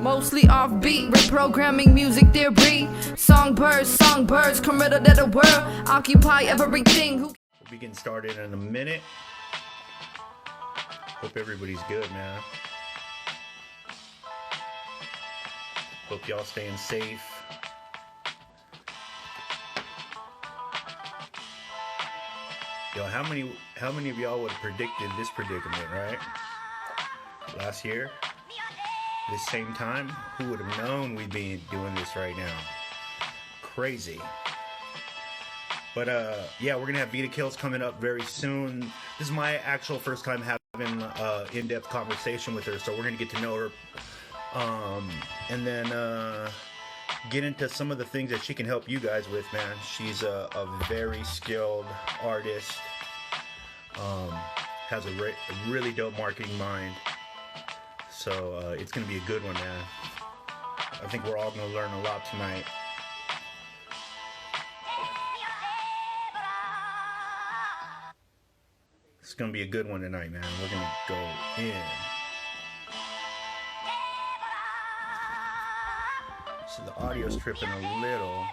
Mostly offbeat, reprogramming music theory. Songbirds come rid of the world, occupy everything. We'll be getting started in a minute. Hope everybody's good, man. Hope y'all staying safe. Yo, how many of y'all would have predicted this predicament, right? Last year, this same time, who would have known we'd be doing this right now? Crazy. But yeah, we're gonna have Vida Killz coming up very soon. This is my actual first time having in-depth conversation with her, so we're gonna get to know her, and then get into some of the things that she can help you guys with, man. She's a very skilled artist, has a really dope marketing mind, so it's gonna be a good one, man. I think we're all gonna learn a lot tonight. It's gonna be a good one tonight, man. We're gonna go in. So the audio's tripping a little.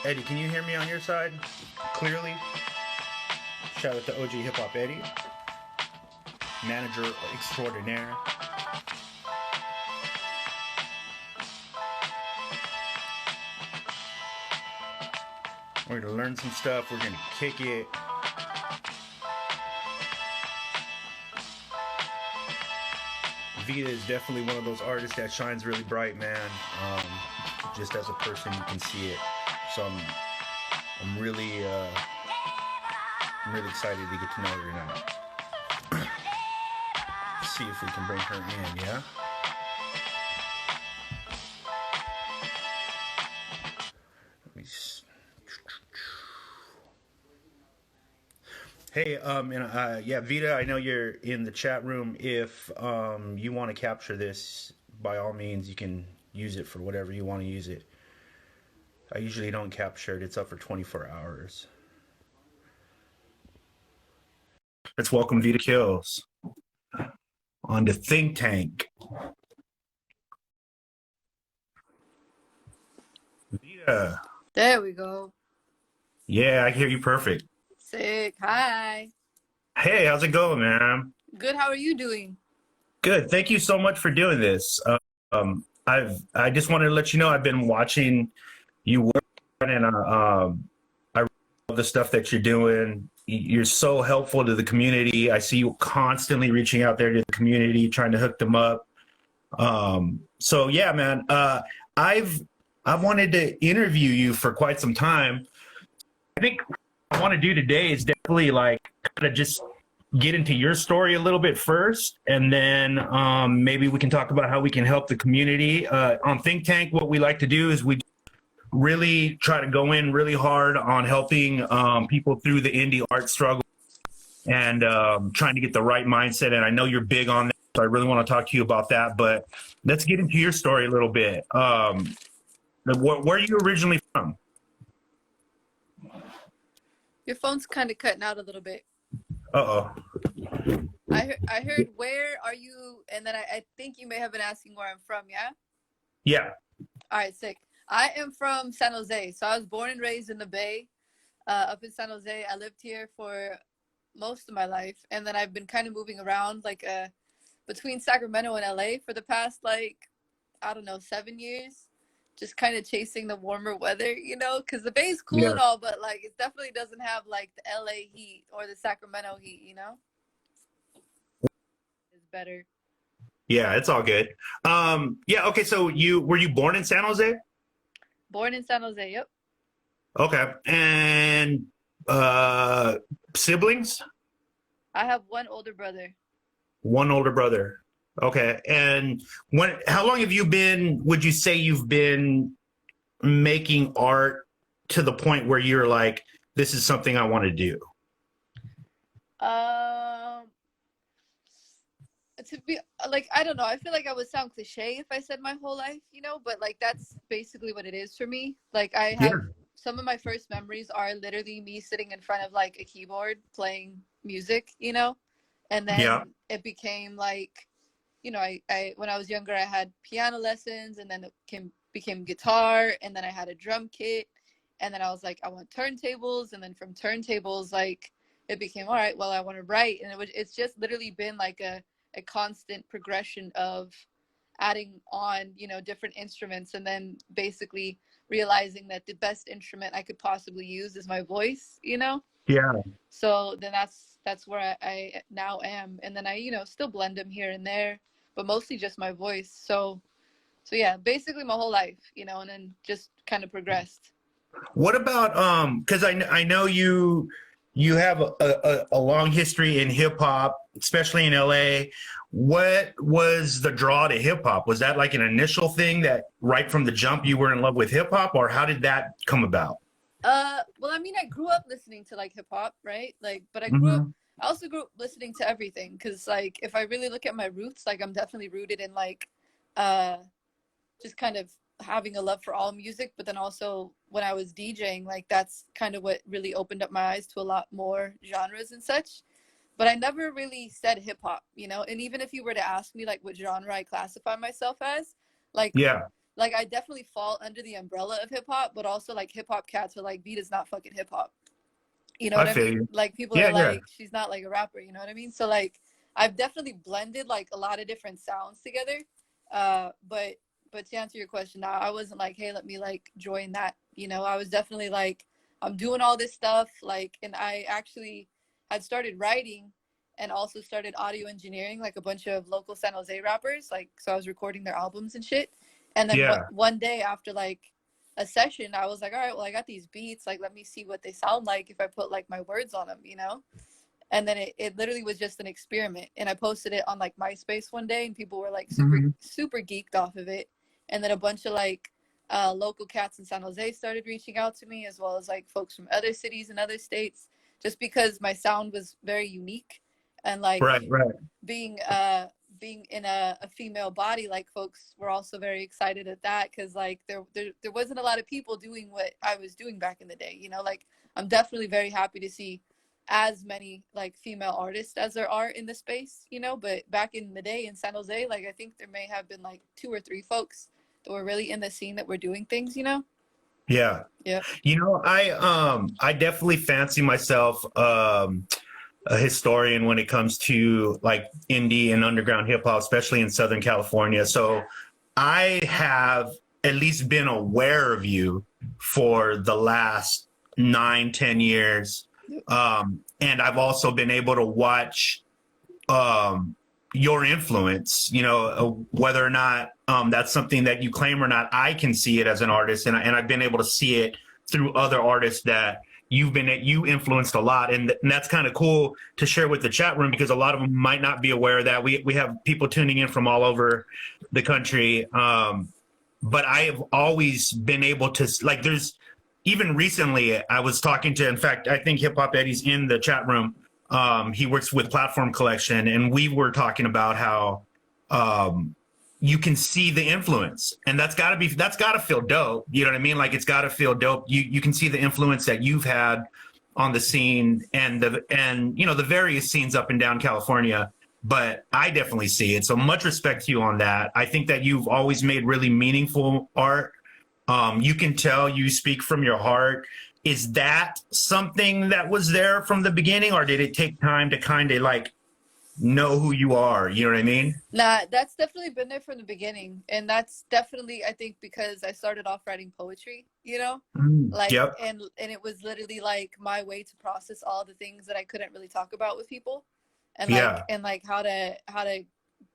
Eddie, can you hear me on your side clearly? Shout out to OG Hip Hop Eddie, manager extraordinaire. We're gonna learn some stuff. We're gonna kick it. Vida is definitely one of those artists that shines really bright, man. Just as a person, you can see it. So I'm really excited to get to know her tonight. See if we can bring her in, yeah? Let me Hey, yeah, Vida, I know you're in the chat room. If you want to capture this, by all means, you can use it for whatever you want to use it. I usually don't capture it. It's up for 24 hours. Let's welcome Vida Killz on the Think Tank. Vida. There we go. Yeah, I hear you perfect. Sick. Hi. Hey, how's it going, man? Good. How are you doing? Good. Thank you so much for doing this. I just wanted to let you know I've been watching you work, and I love the stuff that you're doing. You're so helpful to the community. I see you constantly reaching out there to the community, trying to hook them up. So yeah, man, I've wanted to interview you for quite some time. I think what I want to do today is definitely like kind of just get into your story a little bit first, and then maybe we can talk about how we can help the community. On Think Tank, what we like to do is we really try to go in really hard on helping people through the indie art struggle and trying to get the right mindset. And I know you're big on that, so I really want to talk to you about that. But let's get into your story a little bit. Where are you originally from? Your phone's kind of cutting out a little bit. Uh-oh. I heard where are you, and then I think you may have been asking where I'm from, yeah? Yeah. All right, sick. I am from San Jose. So I was born and raised in the Bay, up in San Jose. I lived here for most of my life, and then I've been kind of moving around like between Sacramento and LA for the past, like, I don't know, 7 years. Just kind of chasing the warmer weather, you know, because the Bay's cool and all, but like it definitely doesn't have like the LA heat or the Sacramento heat, you know. It's better. Yeah, it's all good. Yeah, okay, so were you born in San Jose? Born in San Jose, yep. Okay. And siblings? I have one older brother. One older brother. Okay. And how long have you been, would you say you've been making art to the point where you're like, this is something I want to do? To be like, I don't know. I feel like I would sound cliche if I said my whole life, you know, but like that's basically what it is for me. Like I have some of my first memories are literally me sitting in front of like a keyboard playing music, you know, and then it became like you know, I when I was younger, I had piano lessons, and then it became guitar, and then I had a drum kit, and then I was like, I want turntables, and then from turntables, like it became, all right, well, I want to write, and it's just literally been like a constant progression of adding on, you know, different instruments, and then basically realizing that the best instrument I could possibly use is my voice, you know. Yeah. So then that's where I now am, and then I, you know, still blend them here and there, but mostly just my voice. So yeah, basically my whole life, you know, and then just kind of progressed. What about because I know you have a long history in hip hop, especially in LA. What was the draw to hip hop? Was that like an initial thing that right from the jump you were in love with hip hop, or how did that come about? Well, I mean, I grew up listening to like hip hop, right? Like, but Mm-hmm. I also grew up listening to everything, because like if I really look at my roots, like I'm definitely rooted in like uh just kind of having a love for all music, but then also when I was DJing, like that's kind of what really opened up my eyes to a lot more genres and such. But I never really said hip hop, you know. And even if you were to ask me like what genre I classify myself as, like Yeah, like I definitely fall under the umbrella of hip hop, but also like hip hop cats are like, Vida's not fucking hip hop. You know I what I feel mean? you. Like people are Yeah, yeah. like, she's not like a rapper, you know what I mean? So like I've definitely blended like a lot of different sounds together. But to answer your question, I wasn't like, hey, let me like join that. You know, I was definitely like, I'm doing all this stuff, like, and I actually had started writing and also started audio engineering like a bunch of local San Jose rappers. Like, so I was recording their albums and shit. And then Yeah. one day after like a session, I was like, all right, well, I got these beats. Like, let me see what they sound like if I put like my words on them, you know? And then it literally was just an experiment, and I posted it on like MySpace one day, and people were like Mhm. super geeked off of it. And then a bunch of like local cats in San Jose started reaching out to me, as well as like folks from other cities and other states, just because my sound was very unique. And like Right, right. being in a female body, like folks were also very excited at that, because like there wasn't a lot of people doing what I was doing back in the day, you know. Like I'm definitely very happy to see as many like female artists as there are in the space, you know. But back in the day in San Jose, like I think there may have been like 2 or 3 folks that were really in the scene that were doing things, you know. Yeah. Yeah. You know, I definitely fancy myself a historian when it comes to like indie and underground hip hop, especially in Southern California. So I have at least been aware of you for the last 9, 10 years. And I've also been able to watch um, your influence, you know, whether or not that's something that you claim or not, I can see it as an artist, and I've been able to see it through other artists that you influenced a lot, and that's kind of cool to share with the chat room, because a lot of them might not be aware of that. We have people tuning in from all over the country, but I have always been able to, like, there's even recently I was talking to, in fact, I think Hip Hop Eddie's in the chat room. He works with Platform Collection, and we were talking about how you can see the influence, and that's got to feel dope. You know what I mean? Like, it's got to feel dope. You can see the influence that you've had on the scene, and you know, the various scenes up and down California. But I definitely see it. So much respect to you on that. I think that you've always made really meaningful art. You can tell you speak from your heart. Is that something that was there from the beginning, or did it take time to kind of like know who you are? You know what I mean? Nah, that's definitely been there from the beginning. And that's definitely, I think, because I started off writing poetry, you know? Like, Yep. and it was literally like my way to process all the things that I couldn't really talk about with people. Yeah. And like how to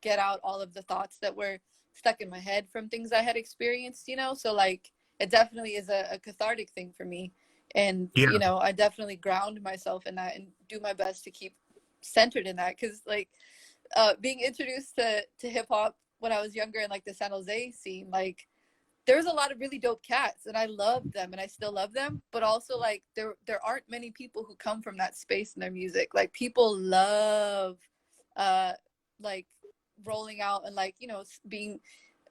get out all of the thoughts that were stuck in my head from things I had experienced, you know? So like it definitely is a cathartic thing for me. And, Yeah. you know, I definitely ground myself in that and do my best to keep centered in that, because like being introduced to hip hop when I was younger in like the San Jose scene, like there was a lot of really dope cats, and I loved them, and I still love them. But also like there aren't many people who come from that space in their music. Like people love uh like rolling out and like, you know, being,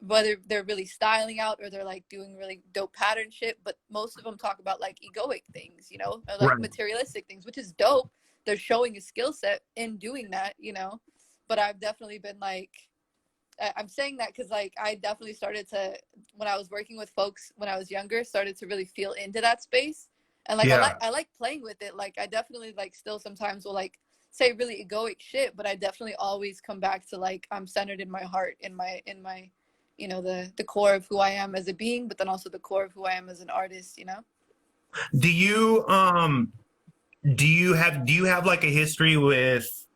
whether they're really styling out or they're like doing really dope pattern shit, but most of them talk about like egoic things, you know, or like Right. materialistic things, which is dope. They're showing a skill set in doing that, you know. But I've definitely been like I'm saying that because like I definitely started to, when I was working with folks when I was younger, started to really feel into that space. And like Yeah. I like playing with it. Like I definitely like still sometimes will like say really egoic shit, but I definitely always come back to like I'm centered in my heart, in my you know, the core of who I am as a being, but then also the core of who I am as an artist, you know? Do you do you have like a history with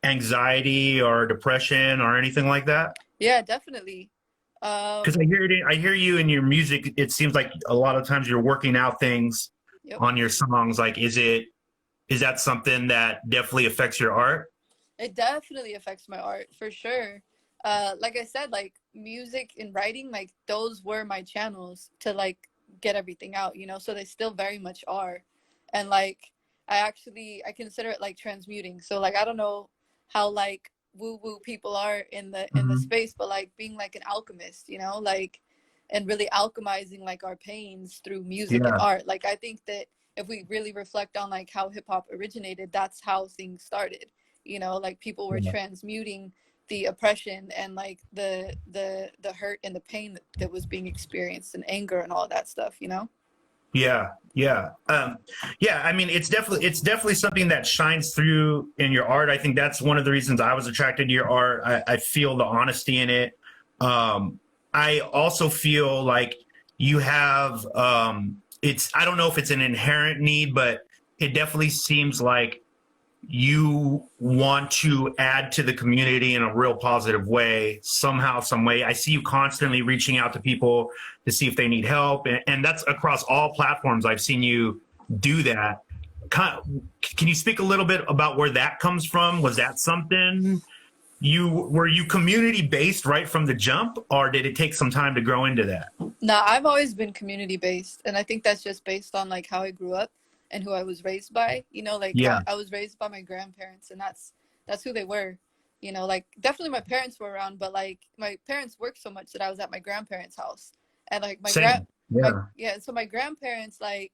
anxiety or depression or anything like that? Yeah, definitely. Because I hear you in your music. It seems like a lot of times you're working out things Yep. on your songs. Like, is that something that definitely affects your art? It definitely affects my art for sure. Like I said, like music and writing, like those were my channels to like get everything out, you know, so they still very much are. And like I consider it like transmuting. So like I don't know how like woo woo people are in the Hmm. space, but like being like an alchemist, you know, like and really alchemizing like our pains through music and Yeah. art. Like I think that if we really reflect on like how hip hop originated, that's how things started, you know, like people were Yeah. transmuting the oppression and like the hurt and the pain that was being experienced and anger and all that stuff, you know. Yeah, yeah, yeah. I mean, it's definitely something that shines through in your art. I think that's one of the reasons I was attracted to your art. I feel the honesty in it. Um, I also feel like you have it's I don't know if it's an inherent need, but it definitely seems like you want to add to the community in a real positive way, somehow, some way. I see you constantly reaching out to people to see if they need help. And that's across all platforms. I've seen you do that. Can you speak a little bit about where that comes from? Was that something were you community based right from the jump, or did it take some time to grow into that? Nah, I've always been community based, and I think that's just based on like how I grew up and who I was raised by. You know, like Yeah, I was raised by my grandparents, and that's who they were. You know, like definitely my parents were around, but like my parents worked so much that I was at my grandparents' house, and like same. my Yeah, yeah, so my grandparents like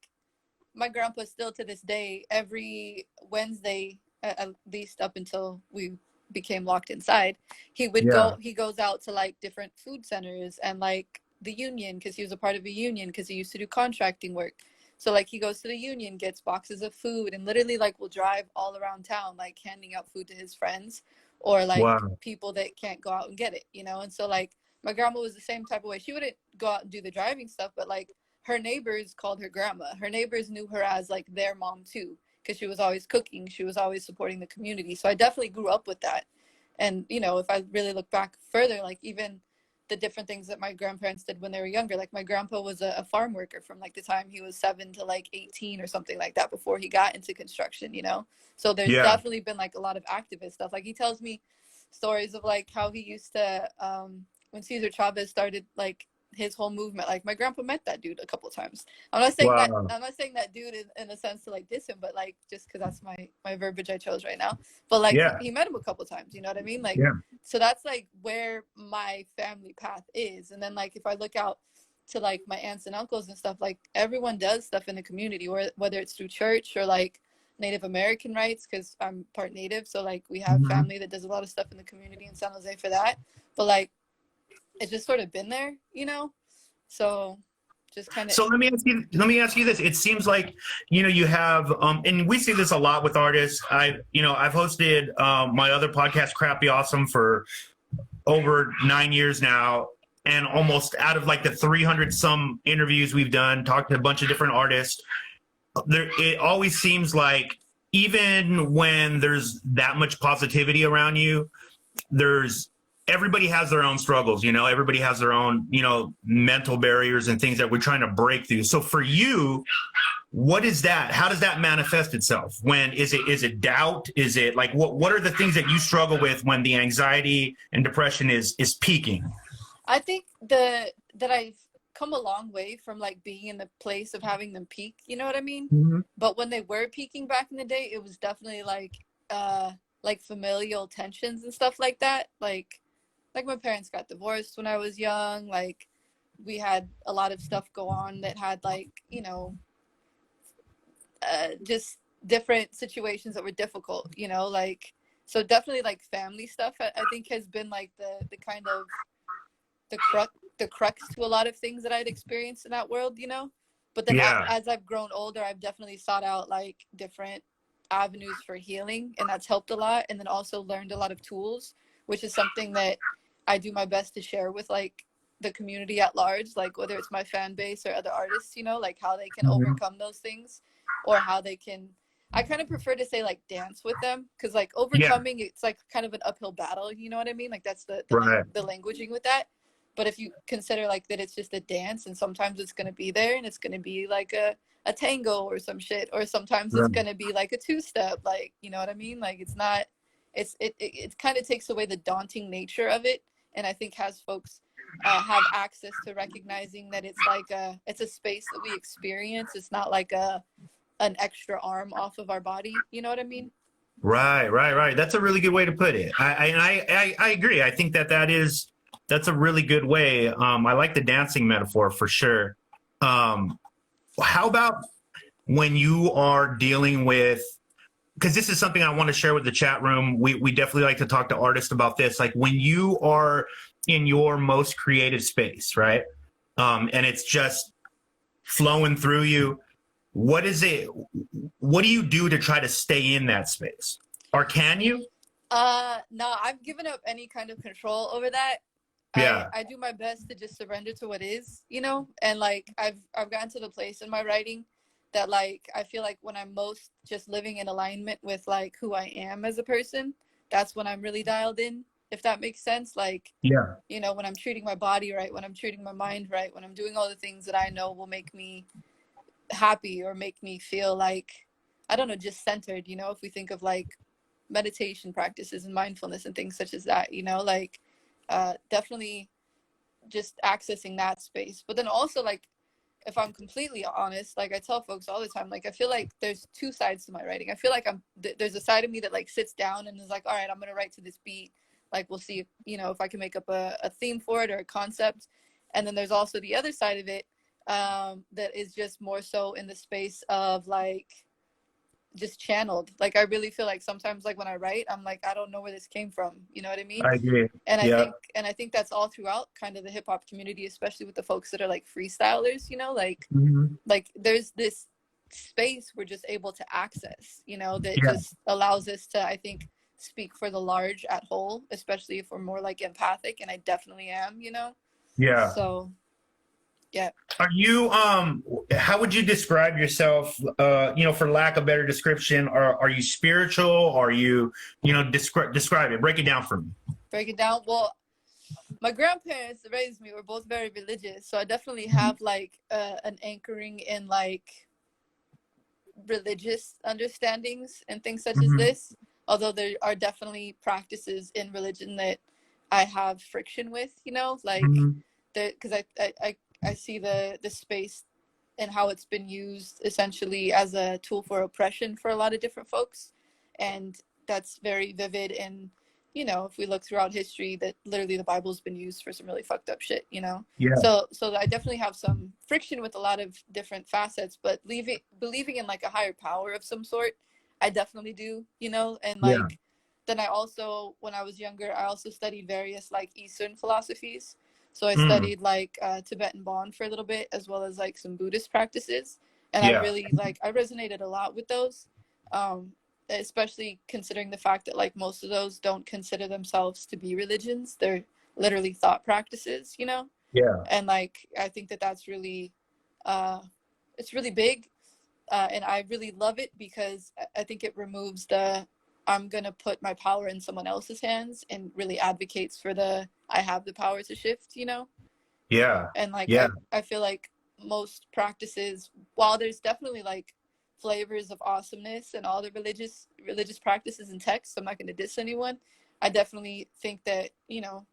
my grandpa still to this day every Wednesday at least up until we became locked inside, yeah, he goes out to like different food centers and like the union because he was a part of a union because he used to do contracting work. So like he goes to the union, gets boxes of food, and literally like will drive all around town like handing out food to his friends or like wow, people that can't go out and get it, you know. And so like my grandma was the same type of way. She wouldn't go out and do the driving stuff, but like her neighbors called her grandma. Her neighbors knew her as like their mom too, because she was always cooking. She was always supporting the community. So I definitely grew up with that. And, you know, if I really look back further, like even the different things that my grandparents did when they were younger, like my grandpa was a farm worker from like the time he was 7 to like 18 or something like that before he got into construction, you know? So there's yeah. definitely been like a lot of activist stuff. Like he tells me stories of like how he used to, when Cesar Chavez started like his whole movement. Like my grandpa met that dude a couple of times. Wow. I'm not saying that dude in a sense to like diss him, but like just because that's my verbiage I chose right now. But like Yeah, he met him a couple of times. You know what I mean? Like yeah, so that's like where my family path is. And then like if I look out to like my aunts and uncles and stuff, like everyone does stuff in the community, or whether it's through church or like Native American rights, because I'm part Native. So like we have mhm. family that does a lot of stuff in the community in San Jose for that. But like it's just sort of been there, you know? So just kind of, So let me ask you this. It seems like, you have, and we see this a lot with artists. I've hosted my other podcast, Crap Be Awesome, for over 9 years now. And almost out of like the 300 some interviews we've done, talked to a bunch of different artists, it always seems like even when there's that much positivity around you, there's everybody has their own struggles, everybody has their own, mental barriers and things that we're trying to break through. So for you, what is that? How does that manifest itself? When is it doubt? Is it like what are the things that you struggle with when the anxiety and depression is peaking? I think that I've come a long way from like being in the place of having them peak, you know what I mean? Mm-hmm. But when they were peaking back in the day, it was definitely like familial tensions and stuff like that. Like my parents got divorced when I was young. Like we had a lot of stuff go on that had like, you know, just different situations that were difficult, you know, like So definitely like family stuff, I think has been like the kind of the crux to a lot of things that I'd experienced in that world, you know. But then Yeah. as I've grown older, I've definitely sought out like different avenues for healing, and that's helped a lot. And then also learned a lot of tools, which is something that I do my best to share with like the community at large, like whether it's my fan base or other artists, you know, like how they can overcome those things, or how they can, I kind of prefer to say like dance with them, because like overcoming, it's like kind of an uphill battle, you know what I mean? Like that's the languaging with that. But if you consider like that it's just a dance, and sometimes it's going to be there and it's going to be like a tango or some shit, or sometimes it's going to be like a two-step, like, you know what I mean? Like it's not, it kind of takes away the daunting nature of it. And I think has folks have access to recognizing that it's like it's a space that we experience. It's not like an extra arm off of our body. You know what I mean? Right. That's a really good way to put it. I agree. I think that's a really good way. I like the dancing metaphor for sure. How about when you are dealing with, because this is something I want to share with the chat room. We definitely like to talk to artists about this. Like when you are in your most creative space, right? And it's just flowing through you. What do you do to try to stay in that space? Or can you? No, I've given up any kind of control over that. Yeah. I do my best to just surrender to what is, you know, and like I've gotten to the place in my writing that like I feel like when I'm most just living in alignment with like who I am as a person, that's when I'm really dialed in, if that makes sense. Like, Yeah. you know, when I'm treating my body right, when I'm treating my mind right, when I'm doing all the things that I know will make me happy or make me feel like, I don't know, just centered, you know, if we think of like meditation practices and mindfulness and things such as that, you know, like definitely just accessing that space. But then also like, if I'm completely honest, like I tell folks all the time, like I feel like there's two sides to my writing. I feel like there's a side of me that like sits down and is like, all right, I'm gonna write to this beat. Like we'll see if, you know, if I can make up a theme for it or a concept. And then there's also the other side of it that is just more so in the space of like just channeled. Like I really feel like sometimes like when I write, I'm like, I don't know where this came from, you know what I mean? I agree. And Yeah. I think that's all throughout kind of the hip hop community, especially with the folks that are like freestylers, you know, like like there's this space we're just able to access, you know, that just allows us to, I think, speak for the large at whole, especially if we're more like empathic, and I definitely am, you know. Yeah. So yeah. Are you how would you describe yourself, you know, for lack of better description? Are you spiritual? Are you, you know, describe it, break it down for me. Break it down. Well, my grandparents that raised me were both very religious, so I definitely have like an anchoring in like religious understandings and things such as this, although there are definitely practices in religion that I have friction with, you know, like because I see the space and how it's been used essentially as a tool for oppression for a lot of different folks, and that's very vivid. And you know, if we look throughout history, that literally the Bible's been used for some really fucked up shit, you know. So I definitely have some friction with a lot of different facets, but believing in like a higher power of some sort, I definitely do, you know. And like then I also, when I was younger, I also studied various like Eastern philosophies. So I studied like Tibetan Bon for a little bit, as well as like some Buddhist practices, and I really like, I resonated a lot with those, especially considering the fact that like most of those don't consider themselves to be religions. They're literally thought practices, you know. And like I think that that's really it's really big, and I really love it because I think it removes the I'm gonna put my power in someone else's hands, and really advocates for the I have the power to shift, you know. And like I feel like most practices, while there's definitely like flavors of awesomeness and all the religious practices and texts, I'm not going to diss anyone, I definitely think that, you know,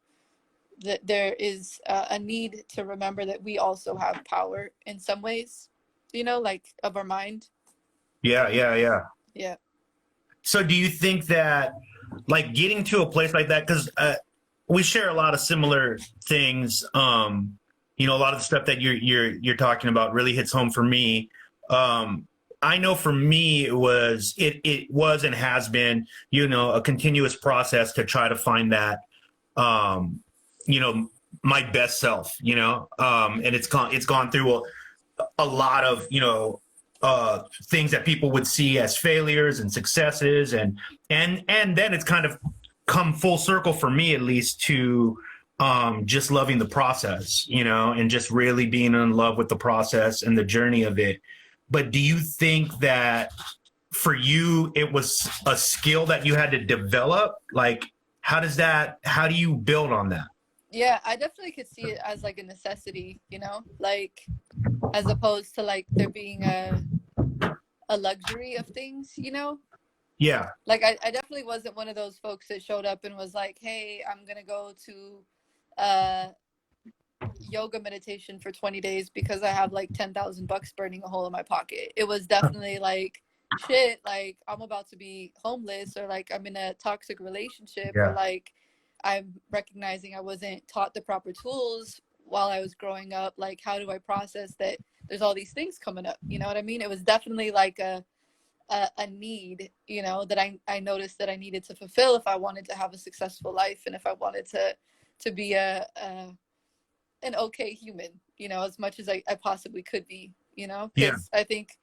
that there is a need to remember that we also have power in some ways, you know, like of our mind. Yeah. So do you think that like getting to a place like that, because we share a lot of similar things, you know, a lot of the stuff that you're talking about really hits home for me. I know for me it was and has been, you know, a continuous process to try to find that, you know, my best self, you know, and it's gone through a lot of, you know, things that people would see as failures and successes, and then it's kind of come full circle for me, at least, to just loving the process, you know, and just really being in love with the process and the journey of it. But do you think that for you, it was a skill that you had to develop? Like, how do you build on that? Yeah, I definitely could see it as like a necessity, you know, like as opposed to like there being a luxury of things, you know? Yeah. Like I definitely wasn't one of those folks that showed up and was like, hey, I'm gonna go to uh yoga meditation for 20 days because I have like $10,000 burning a hole in my pocket. It was definitely like, shit, like I'm about to be homeless, or like I'm in a toxic relationship, or Yeah. like I'm recognizing I wasn't taught the proper tools while I was growing up. Like, how do I process that there's all these things coming up? You know what I mean? It was definitely like a need, you know, that I noticed that I needed to fulfill if I wanted to have a successful life, and if I wanted to be an okay human, you know, as much as I possibly could be, you know, Yeah. because I think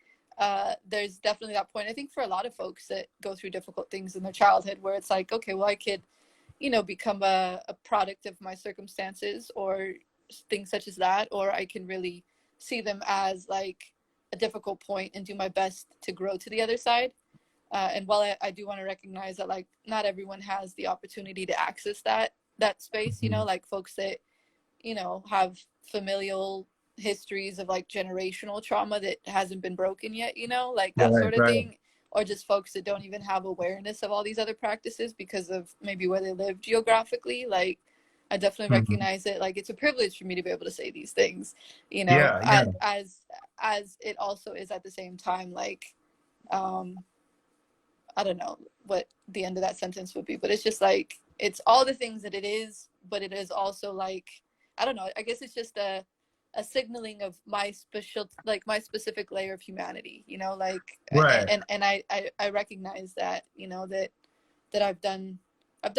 there's definitely that point. I think for a lot of folks that go through difficult things in their childhood where it's like, okay, well, I could, you know, become a product of my circumstances or things such as that, or I can really see them as like a difficult point and do my best to grow to the other side. And while I do want to recognize that like not everyone has the opportunity to access that space, you know, like folks that, you know, have familial histories of like generational trauma that hasn't been broken yet, you know, like that Right. sort of Right. thing, or just folks that don't even have awareness of all these other practices because of maybe where they live geographically. Like I definitely Mhm. recognize it, like it's a privilege for me to be able to say these things, you know, Yeah. Yeah. as it also is at the same time like um I don't know what the end of that sentence would be, but it's just like it's all the things that it is, but it is also like I don't know. I guess it's just a signaling of my special, like my specific layer of humanity, you know, like Right. and I recognize that, you know, that I've done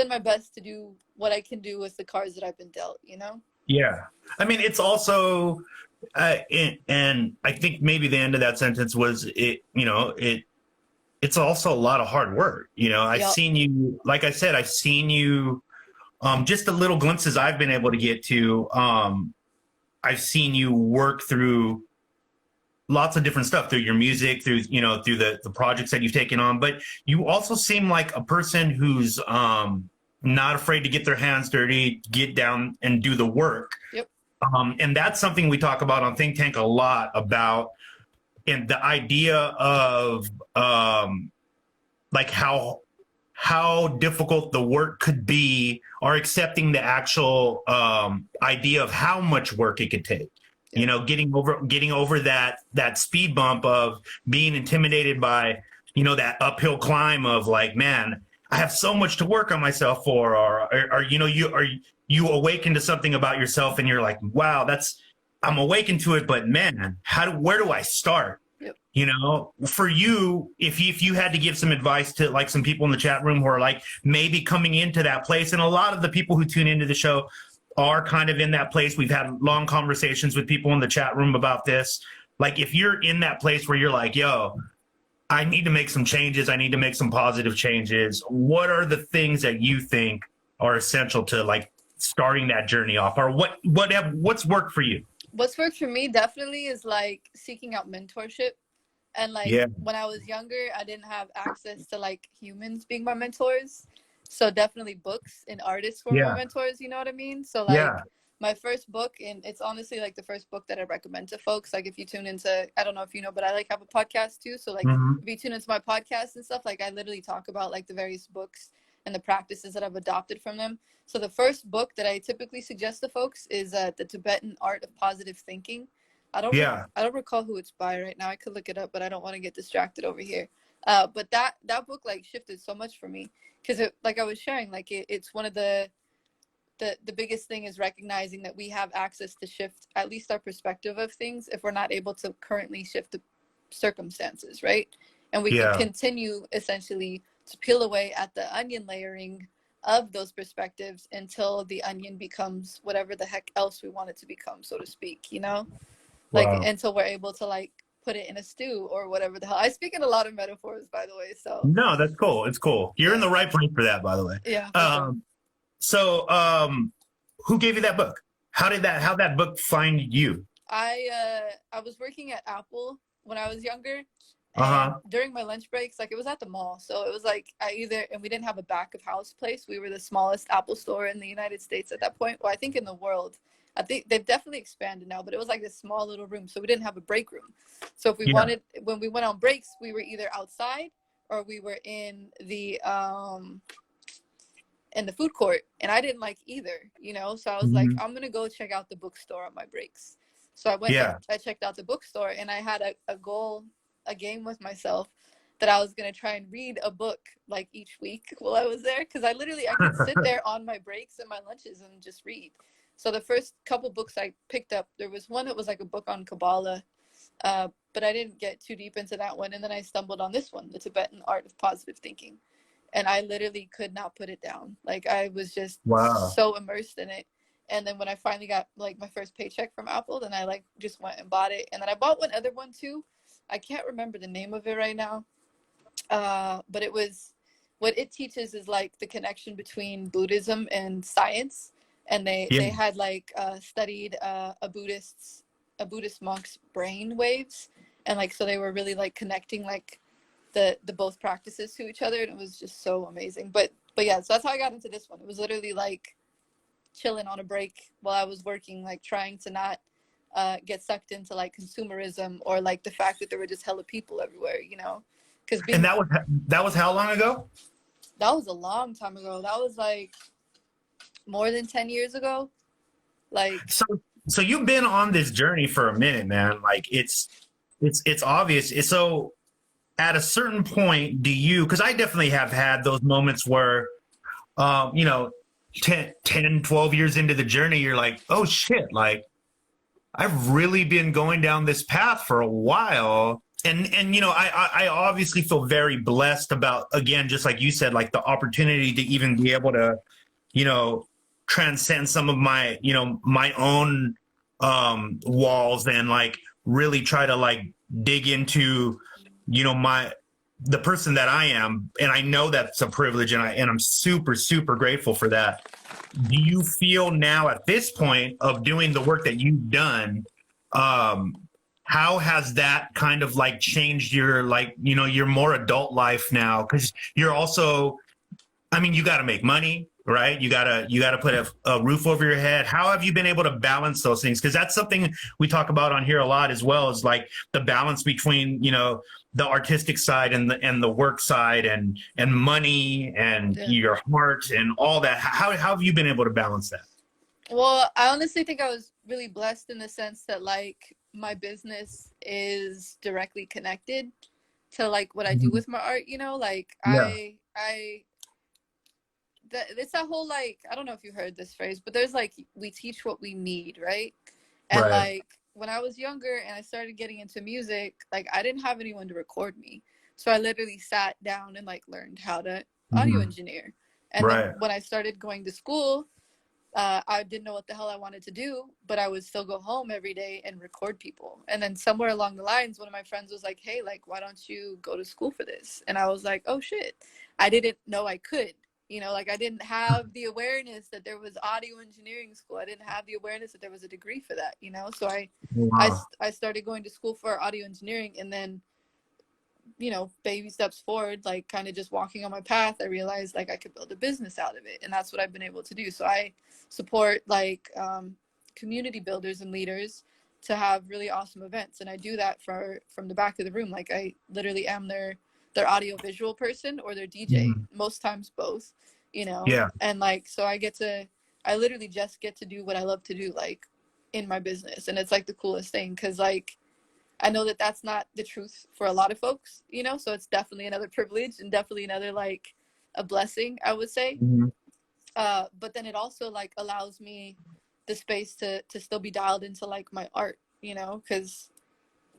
my best to do what I can do with the cards that I've been dealt, you know. Yeah. I mean, it's also, and I think maybe the end of that sentence was it, you know, it's also a lot of hard work. You know, I've Yep. seen you, like I said, I've seen you, just the little glimpses I've been able to get to. I've seen you work through lots of different stuff through your music, through, you know, through the projects that you've taken on. But you also seem like a person who's not afraid to get their hands dirty, get down and do the work. Yep. And that's something we talk about on Think Tank a lot about, and the idea of like how difficult the work could be, or accepting the actual idea of how much work it could take. You Yep. know, getting over that speed bump of being intimidated by, you know, that uphill climb of like, man, I have so much to work on myself for, or you know, you awaken to something about yourself and you're like, wow, I'm awakened to it, but man, where do I start? Yep. You know, for you, if you had to give some advice to like some people in the chat room who are like maybe coming into that place, and a lot of the people who tune into the show are kind of in that place. We've had long conversations with people in the chat room about this. Like, if you're in that place where you're like, yo, I need to make some changes, I need to make some positive changes, what are the things that you think are essential to like starting that journey off, or what's worked for you? What's worked for me definitely is like seeking out mentorship. And like Yeah. when I was younger, I didn't have access to like humans being my mentors. So definitely books and artists were my Yeah. mentors, you know what I mean? So Yeah. like my first book, and it's honestly like the first book that I recommend to folks. Like if you tune into, I don't know if you know, but I like have a podcast too. So like Hmm. if you tune into my podcast and stuff, like I literally talk about like the various books and the practices that I've adopted from them. So the first book that I typically suggest to folks is The Tibetan Art of Positive Thinking. Yeah. I don't recall who it's by right now. I could look it up, but I don't want to get distracted over here. But that book like shifted so much for me because it, like I was sharing, like it's one of the biggest thing is recognizing that we have access to shift at least our perspective of things if we're not able to currently shift circumstances, right? And we can continue essentially to peel away at the onion layering of those perspectives until the onion becomes whatever the heck else we want it to become, so to speak, you know? Like, Wow. until we're able to like put it in a stew or whatever the hell. I speak in a lot of metaphors, by the way, so. No, that's cool. It's cool. You're in the right place for that, by the way. Yeah. For sure. So, who gave you that book? How that book find you? I was working at Apple when I was younger. Uh-huh. And during my lunch breaks, like it was at the mall. So it was like and we didn't have a back of house place. We were the smallest Apple store in the United States at that point. Well, I think in the world. I think they've definitely expanded now, but it was like this small little room. So we didn't have a break room. So if we when we went on breaks, we were either outside or we were in the food court. And I didn't like either, you know? So I was like, I'm going to go check out the bookstore on my breaks. So I went and I checked out the bookstore, and I had a goal, a game with myself that I was going to try and read a book like each week while I was there. Because I could sit there on my breaks and my lunches and just read. So the first couple books I picked up, there was one that was like a book on Kabbalah, but I didn't get too deep into that one. And then I stumbled on this one, The Tibetan Art of Positive Thinking. And I literally could not put it down. Like I was just so immersed in it. And then when I finally got like my first paycheck from Apple, then I like just went and bought it. And then I bought one other one too. I can't remember the name of it right now. But it was, what it teaches is like the connection between Buddhism and science. And they had like studied a Buddhist monk's brain waves. And like, so they were really like connecting like the both practices to each other. And it was just so amazing. But yeah, so that's how I got into this one. It was literally like chilling on a break while I was working, like trying to not get sucked into like consumerism or like the fact that there were just hella people everywhere, you know? And that was how long ago? That was a long time ago. That was like more than 10 years ago. Like, so you've been on this journey for a minute, man. Like it's obvious. So at a certain point, because I definitely have had those moments where, 10, 12 years into the journey, you're like, oh shit, like I've really been going down this path for a while. And I obviously feel very blessed about, again, just like you said, like the opportunity to even be able to, transcend some of my, my own walls and like really try to like dig into, the person that I am. And I know that's a privilege, and I'm super, super grateful for that. Do you feel now at this point of doing the work that you've done, how has that kind of like changed your, like, your more adult life now? Because you're also, you got to make money, right? You gotta put a roof over your head. How have you been able to balance those things? Because that's something we talk about on here a lot as well, is like the balance between, the artistic side and the work side and money and your heart and all that. How have you been able to balance that? Well, I honestly think I was really blessed in the sense that like my business is directly connected to like what I do with my art, like it's that whole like, I don't know if you heard this phrase, but there's like, we teach what we need, right? And like when I was younger and I started getting into music, like I didn't have anyone to record me. So I literally sat down and like learned how to audio engineer. And then when I started going to school, I didn't know what the hell I wanted to do, but I would still go home every day and record people. And then somewhere along the lines, one of my friends was like, hey, like, why don't you go to school for this? And I was like, oh shit, I didn't know I could. Like I didn't have the awareness that there was audio engineering school. I didn't have the awareness that there was a degree for that, So I started going to school for audio engineering, and then, baby steps forward, like kind of just walking on my path, I realized like I could build a business out of it. And that's what I've been able to do. So I support like community builders and leaders to have really awesome events. And I do that from the back of the room. Like I literally am their audio visual person or their DJ, most times both, and like, so I literally just get to do what I love to do, like in my business. And it's like the coolest thing. Cause like, I know that that's not the truth for a lot of folks, so it's definitely another privilege and definitely another, like a blessing, I would say. But then it also like allows me the space to still be dialed into like my art, cause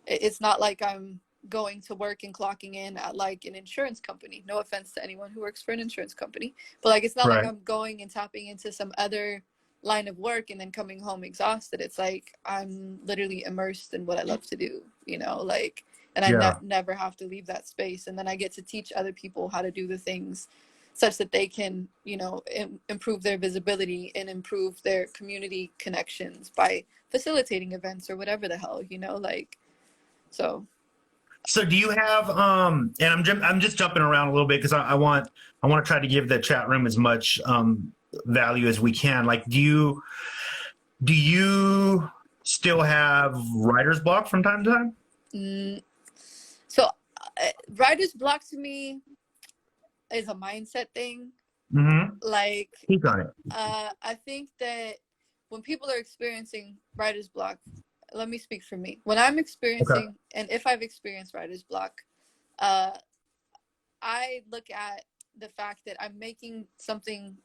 it's not like I'm going to work and clocking in at like an insurance company. No offense to anyone who works for an insurance company, but like it's not like Right. I'm going and tapping into some other line of work and then coming home exhausted. It's like I'm literally immersed in what I love to do, you know, like, and I Yeah. never have to leave that space. And then I get to teach other people how to do the things such that they can, you know, improve their visibility and improve their community connections by facilitating events or whatever the hell, you know, like, so. So do you have and I'm just jumping around a little bit because I want to try to give the chat room as much value as we can. Like, do you still have writer's block from time to time? So writer's block to me is a mindset thing. Mm-hmm. Like, Keep on it. I think that when people are experiencing writer's block, let me speak for me. When I'm experiencing, and if I've experienced writer's block, I look at the fact that I'm making something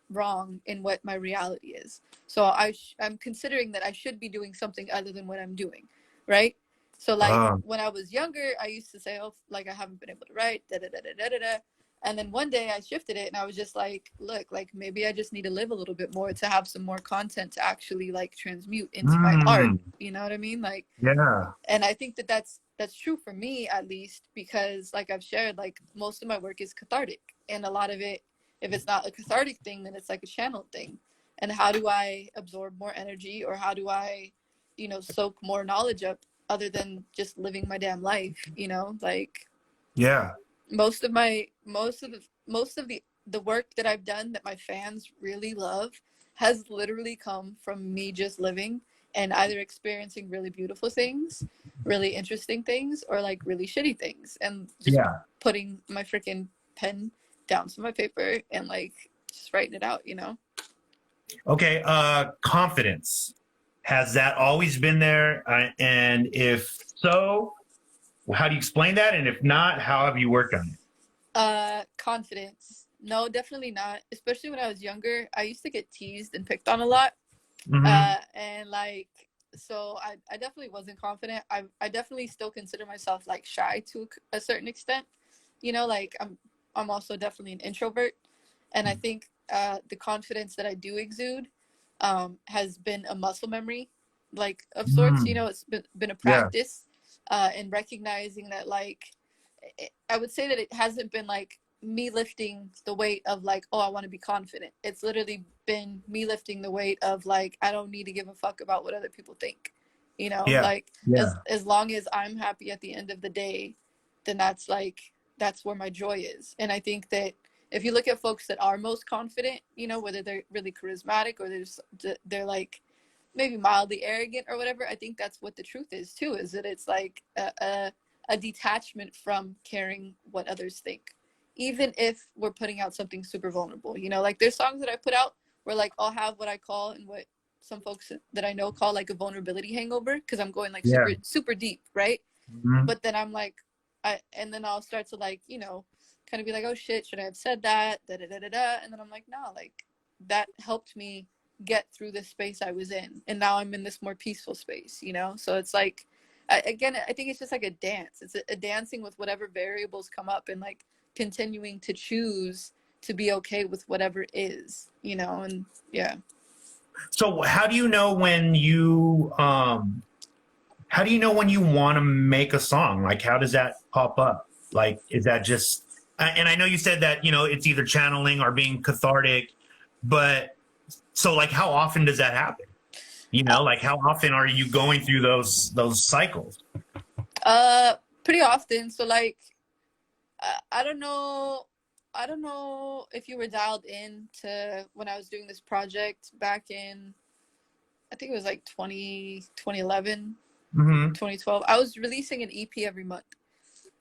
wrong in what my reality is. So I'm considering that I should be doing something other than what I'm doing, right? So like when I was younger, I used to say, oh, like I haven't been able to write, da da da da da da. And then one day I shifted it and I was just like, look, like maybe I just need to live a little bit more to have some more content to actually like transmute into my art. You know what I mean? Like, yeah. And I think that that's true for me, at least, because like I've shared, like most of my work is cathartic, and a lot of it, if it's not a cathartic thing, then it's like a channel thing. And how do I absorb more energy, or how do I, you know, soak more knowledge up other than just living my damn life, you know? Like, Yeah. most of the work that I've done that my fans really love has literally come from me just living and either experiencing really beautiful things, really interesting things, or like really shitty things, and just putting my freaking pen down to my paper and like just writing it out, you know? Okay. Confidence. Has that always been there? And if so, how do you explain that? And if not, how have you worked on it? Confidence. No, definitely not. Especially when I was younger, I used to get teased and picked on a lot. And like, so I definitely wasn't confident. I definitely still consider myself like shy to a certain extent, you know, like I'm also definitely an introvert. And I think the confidence that I do exude has been a muscle memory, like of sorts, you know, it's been a practice and recognizing that, like, I would say that it hasn't been like me lifting the weight of like, oh, I want to be confident. It's literally been me lifting the weight of like, I don't need to give a fuck about what other people think, you know? Like, as long as I'm happy at the end of the day, then that's where my joy is. And I think that if you look at folks that are most confident, you know, whether they're really charismatic or they're like maybe mildly arrogant or whatever, I think that's what the truth is too, is that it's like a detachment from caring what others think, even if we're putting out something super vulnerable, you know? Like, there's songs that I put out where like I'll have what I call, and what some folks that I know call, like a vulnerability hangover, because I'm going like super deep, right? But then I'm like, and then I'll start to like, you know, kind of be like, oh shit, should I have said that, da da da da da, and then I'm like, no, like that helped me get through the space I was in, and now I'm in this more peaceful space, you know? So it's like, again, I think it's just like a dance. It's a dancing with whatever variables come up, and like continuing to choose to be okay with whatever is, you know? And yeah. So how do you know when you want to make a song? Like, how does that pop up? Like, is that just, and I know you said that, you know, it's either channeling or being cathartic, but so like, how often does that happen? You know, like how often are you going through those cycles? Pretty often. So like, I don't know if you were dialed in to when I was doing this project back in, I think it was like 2011, 2012. I was releasing an EP every month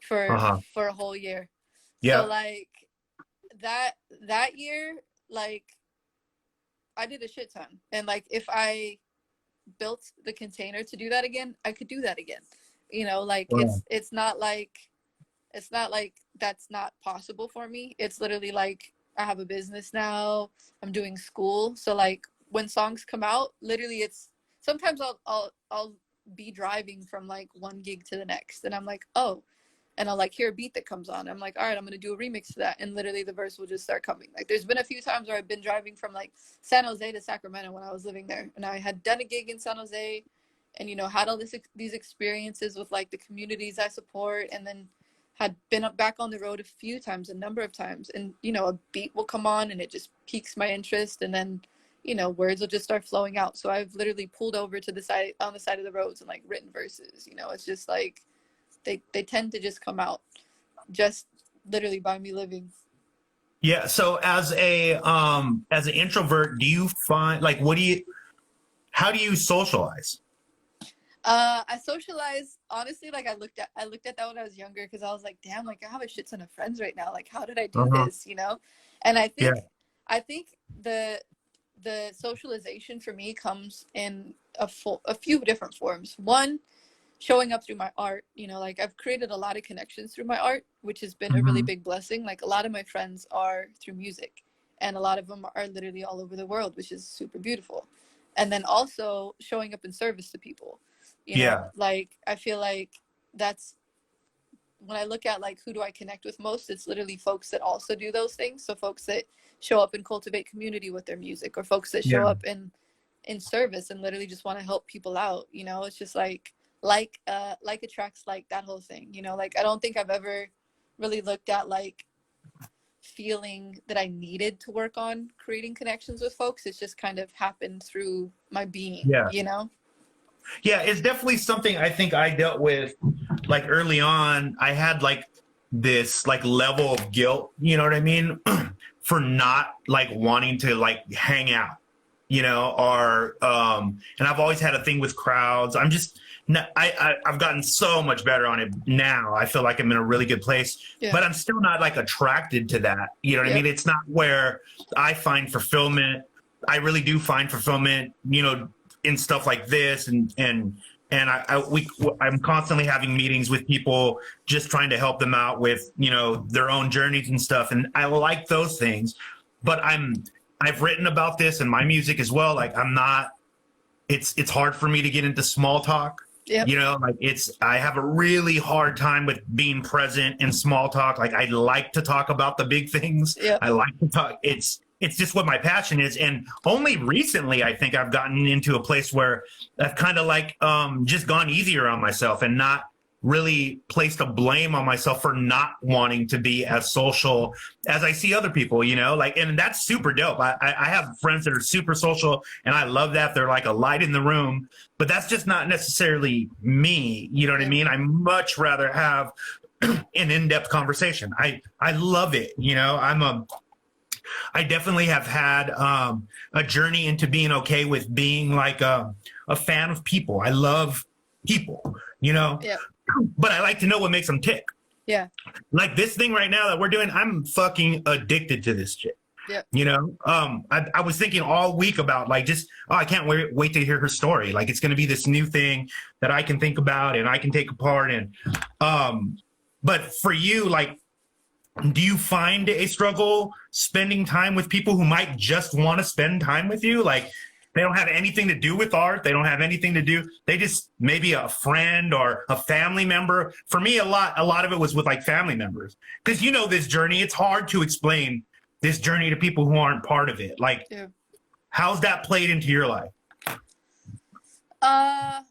for a whole year. So like that year, like I did a shit ton. And like, if I built the container to do that again, I could do that again, you know? Like, it's not like that's not possible for me. It's literally like, I have a business now, I'm doing school, so like when songs come out, literally it's sometimes I'll be driving from like one gig to the next, and I'm like, oh, and I'll like hear a beat that comes on. I'm like, all right, I'm gonna do a remix to that, and literally the verse will just start coming. Like there's been a few times where I've been driving from like San Jose to Sacramento when I was living there, and I had done a gig in San Jose, and you know had all these experiences with like the communities I support, and then had been back on the road a number of times, and you know a beat will come on and it just piques my interest, and then you know words will just start flowing out. So I've literally pulled over to the side on the side of the roads and like written verses. You know, it's just like they tend to just come out just literally by me living. Yeah. So as an introvert, do you find like how do you socialize? I socialize honestly. Like I looked at that when I was younger, because I was like, damn, like I have a shit ton of friends right now. Like how did I do this? You know? And I think the socialization for me comes in a few different forms. One, showing up through my art. You know, like I've created a lot of connections through my art, which has been a really big blessing. Like a lot of my friends are through music, and a lot of them are literally all over the world, which is super beautiful. And then also showing up in service to people. You know, like I feel like that's when I look at like who do I connect with most, it's literally folks that also do those things. So folks that show up and cultivate community with their music, or folks that show up in service and literally just want to help people out. You know, it's just like attracts like, that whole thing. You know, like I don't think I've ever really looked at like feeling that I needed to work on creating connections with folks. It's just kind of happened through my being. You know? Yeah, it's definitely something I think I dealt with like early on. I had like this like level of guilt, you know what I mean? For not like wanting to like hang out, you know, or and I've always had a thing with crowds. I've gotten so much better on it now. I feel like I'm in a really good place, but I'm still not like attracted to that. You know what I mean? It's not where I find fulfillment. I really do find fulfillment, you know, in stuff like this, and I'm constantly having meetings with people, just trying to help them out with, you know, their own journeys and stuff. And I like those things, but I've written about this in my music as well. Like it's hard for me to get into small talk. You know, like I have a really hard time with being present in small talk. Like I like to talk about the big things. I like to talk. It's just what my passion is. And only recently, I think I've gotten into a place where I've kind of like just gone easier on myself and not really placed a blame on myself for not wanting to be as social as I see other people, you know, like, and that's super dope. I have friends that are super social and I love that. They're like a light in the room, but that's just not necessarily me. You know what I mean? I much rather have an in-depth conversation. I love it. You know, I definitely have had a journey into being okay with being like a fan of people. I love people, you know, but I like to know what makes them tick. Like this thing right now that we're doing, I'm fucking addicted to this shit. You know, I was thinking all week about like I can't wait to hear her story. Like it's going to be this new thing that I can think about and I can take apart. And but for you, like, do you find a struggle spending time with people who might just want to spend time with you? Like they don't have anything to do with art. They don't have anything to do. They just maybe a friend or a family member. For me, a lot of it was with like family members. Because you know this journey, it's hard to explain this journey to people who aren't part of it. Like, how's that played into your life? I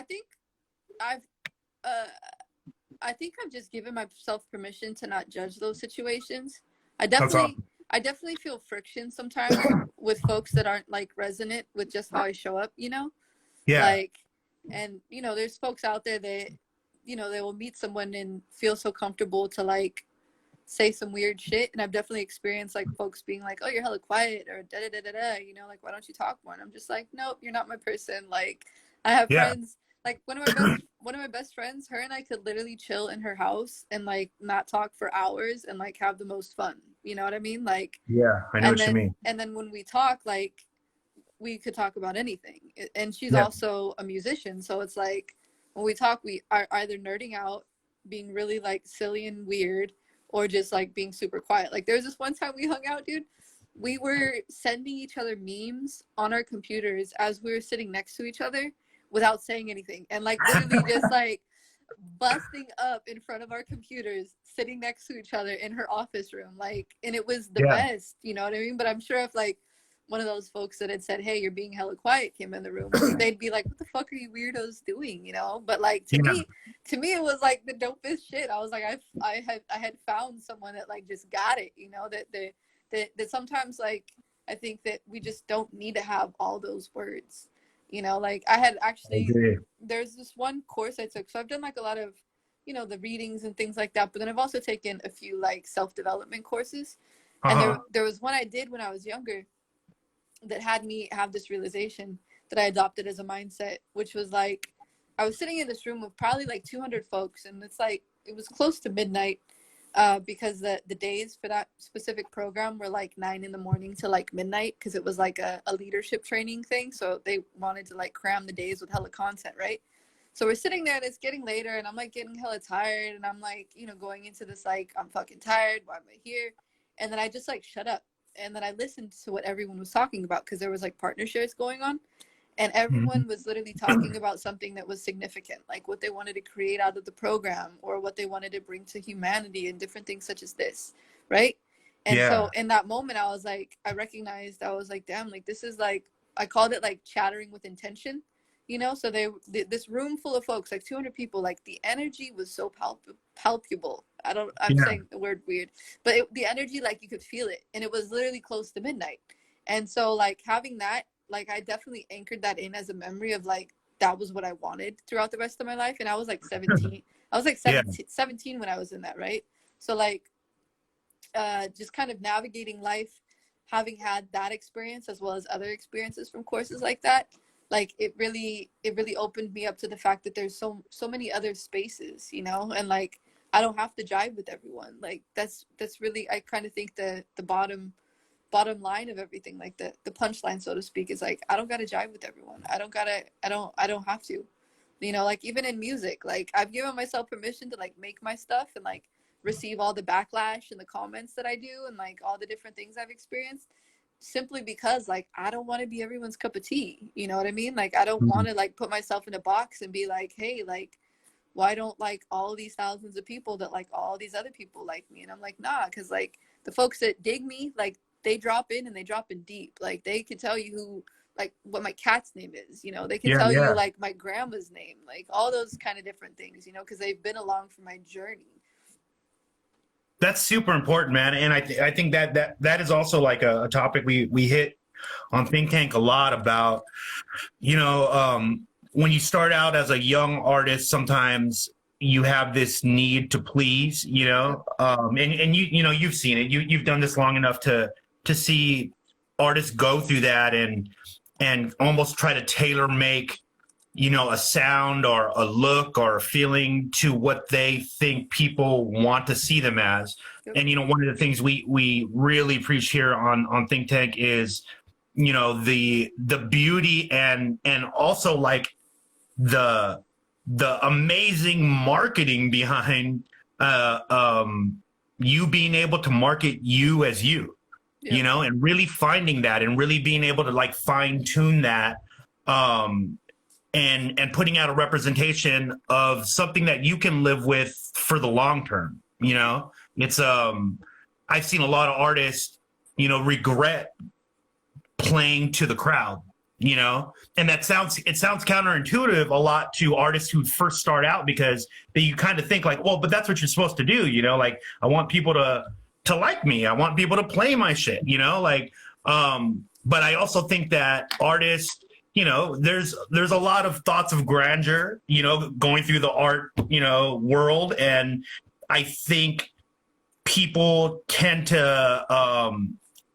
think I've just given myself permission to not judge those situations. I definitely feel friction sometimes with folks that aren't like resonant with just how I show up, you know? Like, and you know, there's folks out there that, you know, they will meet someone and feel so comfortable to like say some weird shit. And I've definitely experienced like folks being like, oh, you're hella quiet, or da da da da da, you know, like, why don't you talk more? And I'm just like, nope, you're not my person. Like I have friends. Like one of my best friends, her and I could literally chill in her house and like not talk for hours and like have the most fun. You know what I mean? Like I know what you mean. And then when we talk, like we could talk about anything. And she's also a musician, so it's like when we talk, we are either nerding out, being really like silly and weird, or just like being super quiet. Like there was this one time we hung out, dude. We were sending each other memes on our computers as we were sitting next to each other, without saying anything, and like literally just like busting up in front of our computers, sitting next to each other in her office room, like, and it was the best, you know what I mean? But I'm sure if like one of those folks that had said, hey, you're being hella quiet, came in the room, they'd be like, what the fuck are you weirdos doing, you know? But like to me it was like the dopest shit. I was like, I had found someone that like just got it, you know, that sometimes like I think that we just don't need to have all those words, you know. Like I had actually, there's this one course I took, so I've done like a lot of, you know, the readings and things like that, but then I've also taken a few like self-development courses. And there was one I did when I was younger that had me have this realization that I adopted as a mindset, which was like, I was sitting in this room with probably like 200 folks, and it's like, it was close to midnight, because the days for that specific program were like 9 a.m. to like midnight, because it was like a leadership training thing. So they wanted to like cram the days with hella content, right? So we're sitting there and it's getting later, and I'm like getting hella tired, and I'm like, you know, going into this like, I'm fucking tired, why am I here? And then I just like shut up, and then I listened to what everyone was talking about, because there was like partner shares going on, and everyone was literally talking about something that was significant, like what they wanted to create out of the program, or what they wanted to bring to humanity, and different things such as this, right? And so in that moment, I was like, I recognized, I was like, damn, like this is like, I called it like chattering with intention, you know? So this room full of folks, like 200 people, like the energy was so palpable. I'm saying the word weird, but the energy, like you could feel it, and it was literally close to midnight. And so like having that, like I definitely anchored that in as a memory of like, that was what I wanted throughout the rest of my life. And I was like 17. I was like 17 when I was in that, right? So like just kind of navigating life, having had that experience as well as other experiences from courses like that, like it really opened me up to the fact that there's so many other spaces, you know, and like I don't have to jive with everyone. Like that's really, I kind of think the bottom line of everything, like the punchline, so to speak, is like, I don't gotta jive with everyone. I don't have to, you know. Like even in music, like I've given myself permission to like make my stuff and like receive all the backlash and the comments that I do, and like all the different things I've experienced, simply because like I don't want to be everyone's cup of tea, you know what I mean? Like I don't want to like put myself in a box and be like, hey, like why don't like all these thousands of people that like all these other people like me? And I'm like, nah, because like the folks that dig me, like they drop in, and they drop in deep. Like they can tell you who, like what my cat's name is, you know, they can tell you like my grandma's name, like all those kind of different things, you know, because they've been along for my journey. That's super important, man. And I think that is also like a topic we hit on Think Tank a lot about, you know, when you start out as a young artist, sometimes you have this need to please, you know, and you know, you've seen it, you've done this long enough to see artists go through that and almost try to tailor make, you know, a sound or a look or a feeling to what they think people want to see them as. And, you know, one of the things we really preach here on Think Tank is, you know, the beauty and also like the amazing marketing behind you being able to market you as you, you know, and really finding that and really being able to like fine tune that, and putting out a representation of something that you can live with for the long term. You know, it's I've seen a lot of artists, you know, regret playing to the crowd, you know, and it sounds counterintuitive a lot to artists who first start out, because you kind of think like, well, but that's what you're supposed to do, you know, like I want people to like me, I want people to play my shit, you know, like but I also think that artists, you know, there's a lot of thoughts of grandeur, you know, going through the art, you know, world, and I think people tend to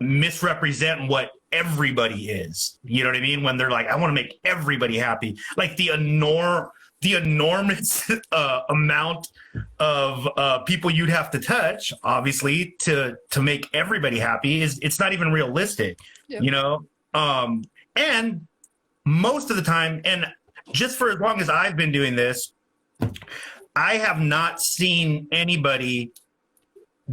misrepresent what everybody is, you know what I mean, when they're like, I want to make everybody happy. Like the enormous amount of people you'd have to touch, obviously, to make everybody happy it's not even realistic. You know, and most of the time, and just for as long as I've been doing this, I have not seen anybody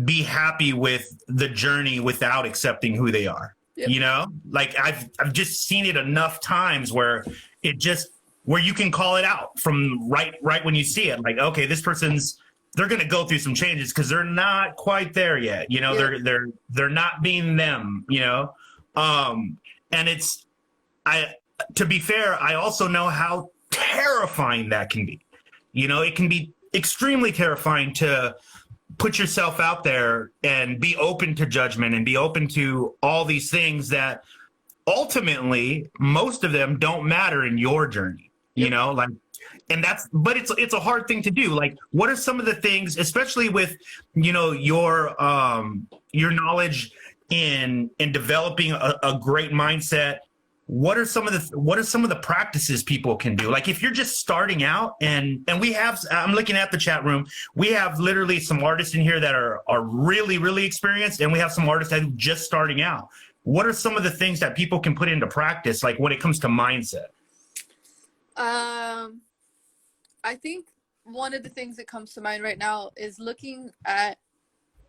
be happy with the journey without accepting who they are. You know, like I've just seen it enough times where it just where you can call it out from right when you see it. Like, okay, this person's, they're going to go through some changes because they're not quite there yet. You know, they're not being them, you know? And it's, to be fair, I also know how terrifying that can be. You know, it can be extremely terrifying to put yourself out there and be open to judgment and be open to all these things that ultimately most of them don't matter in your journey, you know, like, and that's, but it's a hard thing to do. Like, what are some of the things, especially with, you know, your knowledge in developing a great mindset? What are some of the practices people can do? Like, if you're just starting out, and we have, I'm looking at the chat room, we have literally some artists in here that are really, really experienced, and we have some artists that are just starting out. What are some of the things that people can put into practice, like when it comes to mindset? I think one of the things that comes to mind right now is looking at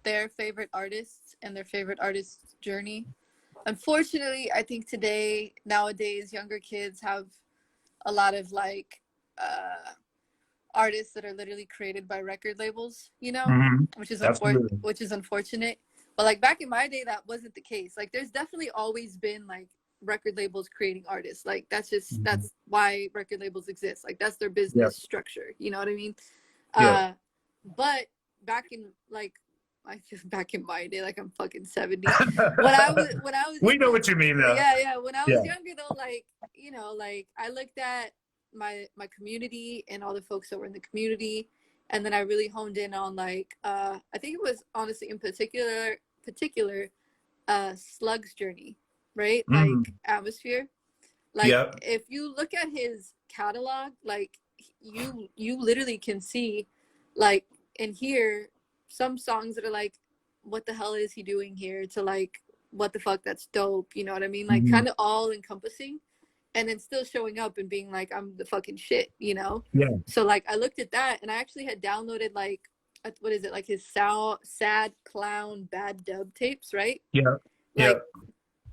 their favorite artists and their favorite artist's journey. Unfortunately, I think nowadays, younger kids have a lot of like artists that are literally created by record labels, you know, which is unfortunate. But like back in my day, that wasn't the case. Like, there's definitely always been like record labels creating artists. Like, that's just that's why record labels exist. Like, that's their business structure. You know what I mean? But back in like, back in my day, like I'm fucking 70. When I was we know what you mean though. Yeah. When I was younger though, like, you know, like I looked at my community and all the folks that were in the community, and then I really honed in on like I think it was honestly in particular Slug's journey, right? Like Atmosphere. Like if you look at his catalog, like you literally can see like and hear some songs that are like, what the hell is he doing here, to like, what the fuck, that's dope, you know what I mean? Like kind of all encompassing, and then still showing up and being like, I'm the fucking shit, you know? So like I looked at that, and I actually had downloaded like, what is it, like his sad clown bad dub tapes, right? Like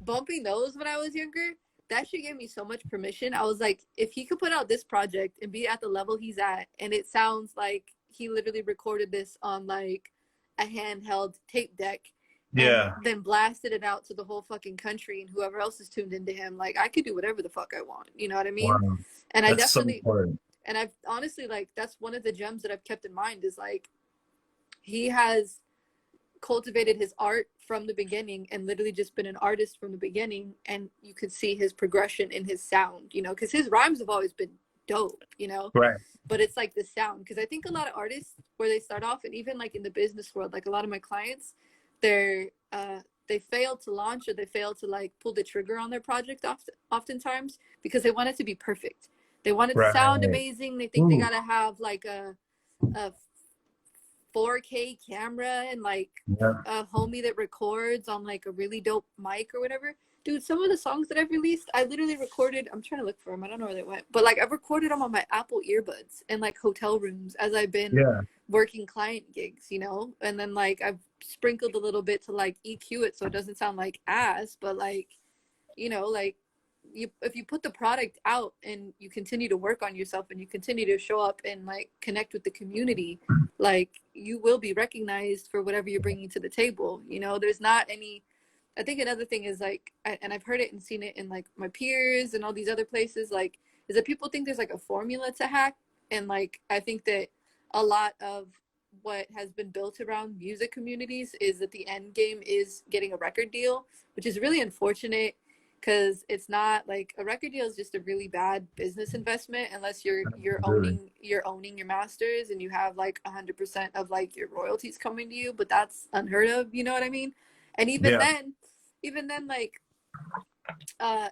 bumping those when I was younger, that shit gave me so much permission. I was like, if he could put out this project and be at the level he's at, and it sounds like he literally recorded this on like a handheld tape deck, and then blasted it out to the whole fucking country and whoever else is tuned into him, like I could do whatever the fuck I want, you know what I mean? And I definitely, and I've honestly, like, that's one of the gems that I've kept in mind, is like he has cultivated his art from the beginning and literally just been an artist from the beginning, and you could see his progression in his sound, you know, because his rhymes have always been dope, you know, but it's like the sound, because I think a lot of artists, where they start off, and even like in the business world, like a lot of my clients, they fail to launch, or they fail to like pull the trigger on their project oftentimes because they want it to be perfect. They want it to sound amazing. They think they gotta have like a 4K camera and like a homie that records on like a really dope mic or whatever. Dude, some of the songs that I've released, I literally recorded, I'm trying to look for them, I don't know where they went, but like I've recorded them on my Apple earbuds in like hotel rooms as I've been working client gigs, you know? And then like I've sprinkled a little bit to like EQ it so it doesn't sound like ass, but like, you know, like if you put the product out and you continue to work on yourself and you continue to show up and like connect with the community, like you will be recognized for whatever you're bringing to the table. You know, there's not any, I think another thing is like, and I've heard it and seen it in like my peers and all these other places, like, is that people think there's like a formula to hack. And like, I think that a lot of what has been built around music communities is that the end game is getting a record deal, which is really unfortunate, because it's not like, a record deal is just a really bad business investment unless you're owning your masters and you have like 100% of like your royalties coming to you, but that's unheard of, you know what I mean? And even then like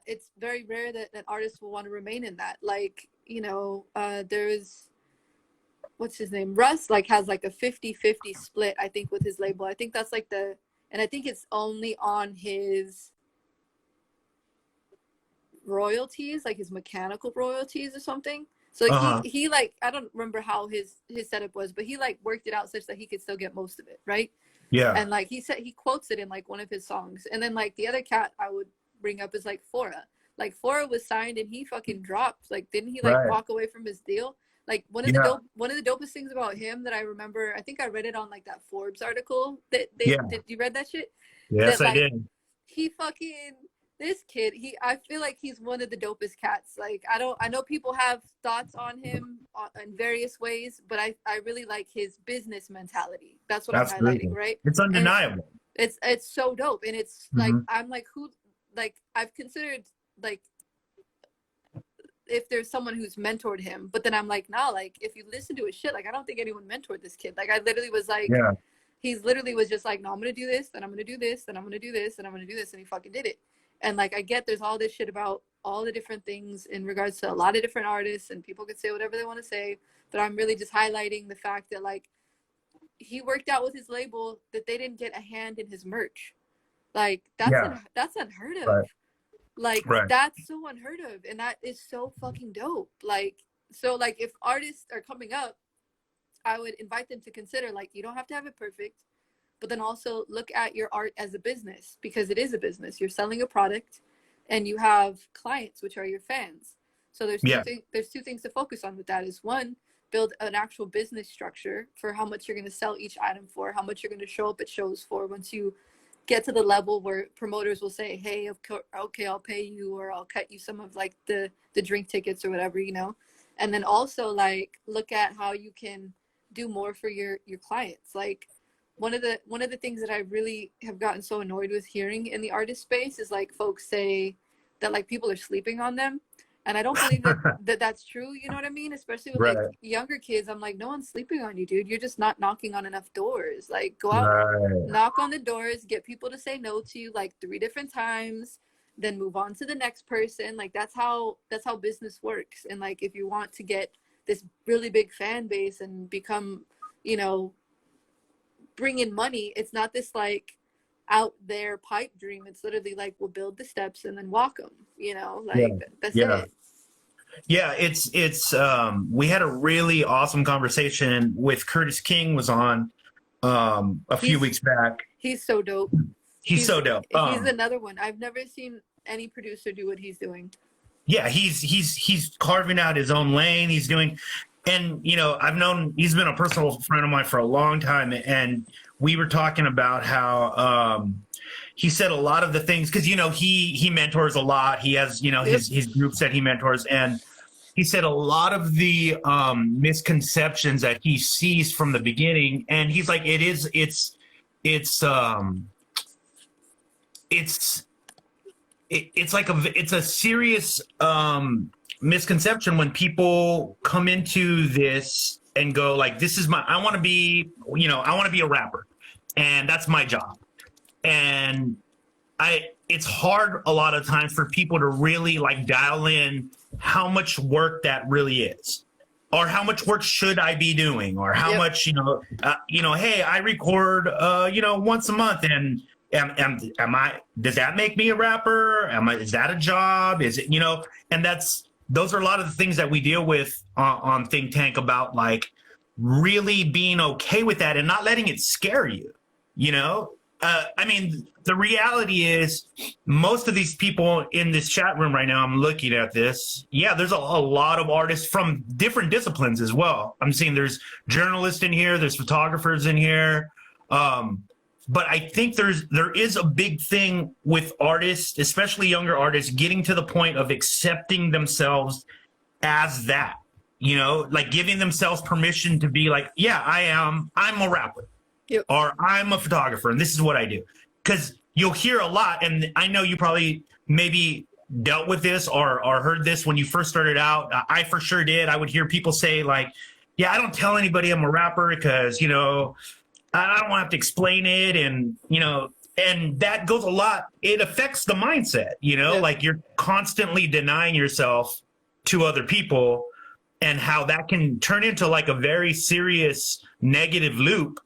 it's very rare that artists will want to remain in that, like, you know, there's, what's his name, Russ, like has like a 50-50 split, I think, with his label. I think that's like and I think it's only on his royalties, like his mechanical royalties or something. So like he like, I don't remember how his setup was, but he like worked it out such that he could still get most of it, right? And like he said, he quotes it in like one of his songs. And then like the other cat I would bring up is like Fora. like Fora was signed and he fucking dropped. Like, didn't he like Right. walk away from his deal? Like one of the dopest things about him that I remember, I think I read it on like that Forbes article that did you read that shit? Yes, that, I like, did. He fucking, this kid, I feel like he's one of the dopest cats. Like, I know people have thoughts on him in various ways, but I really like his business mentality. That's what I'm highlighting, right? It's undeniable. And it's so dope. And it's like, I'm like, who, like, I've considered like if there's someone who's mentored him, but then I'm like, nah, like if you listen to his shit, like I don't think anyone mentored this kid. Like I literally was like, he's literally was just like, no, I'm gonna do this, then I'm gonna do this, then I'm gonna do this, then I'm gonna do this, and he fucking did it. And like I get there's all this shit about all the different things in regards to a lot of different artists, and people could say whatever they want to say, but I'm really just highlighting the fact that like he worked out with his label that they didn't get a hand in his merch. Like that's unheard of. Like that's so unheard of, and that is so fucking dope. Like, so like if artists are coming up, I would invite them to consider, like, you don't have to have it perfect, but then also look at your art as a business, because it is a business. You're selling a product and you have clients, which are your fans. So there's two things to focus on with that. Is one, build an actual business structure for how much you're going to sell each item for, how much you're going to show up at shows for once you get to the level where promoters will say, hey, okay, I'll pay you, or I'll cut you some of like the drink tickets or whatever, you know. And then also like look at how you can do more for your clients. Like one of the things that I really have gotten so annoyed with hearing in the artist space is like folks say that like people are sleeping on them. And I don't believe that that's true. You know what I mean? Especially with like younger kids. I'm like, no one's sleeping on you, dude. You're just not knocking on enough doors. Like go out, knock on the doors, get people to say no to you like 3 different times, then move on to the next person. Like that's how business works. And like if you want to get this really big fan base and become, you know, bring in money, it's not this like out there pipe dream. It's literally like we'll build the steps and then walk them, you know, like that's it. Yeah, it's we had a really awesome conversation with Curtis King was on a few weeks back. He's so dope. He's so dope. He's another one. I've never seen any producer do what he's doing. Yeah, he's carving out his own lane. He's doing, and you know, he's been a personal friend of mine for a long time, and we were talking about how he said a lot of the things, because you know he mentors a lot. He has, you know, his groups that he mentors, and he said a lot of the misconceptions that he sees from the beginning, and he's like, it's a serious misconception when people come into this and go like, this is I want to be a rapper, and that's my job. And it's hard a lot of times for people to really like dial in how much work that really is, or how much work should I be doing, or how much, hey, I record, once a month, and does that make me a rapper? Is that a job? Is it, and those are a lot of the things that we deal with on Think Tank, about like really being okay with that and not letting it scare you, I mean, the reality is most of these people in this chat room right now, I'm looking at this. Yeah, there's a lot of artists from different disciplines as well. I'm seeing there's journalists in here, there's photographers in here. But I think there is a big thing with artists, especially younger artists, getting to the point of accepting themselves as that, like giving themselves permission to be like, yeah, I'm a rapper. Yep. Or I'm a photographer and this is what I do. Because you'll hear a lot, and I know you probably maybe dealt with this or heard this when you first started out. I for sure did. I would hear people say like, yeah, I don't tell anybody I'm a rapper because, I don't want to have to explain it. And, and that goes a lot. It affects the mindset, like you're constantly denying yourself to other people, and how that can turn into like a very serious negative loop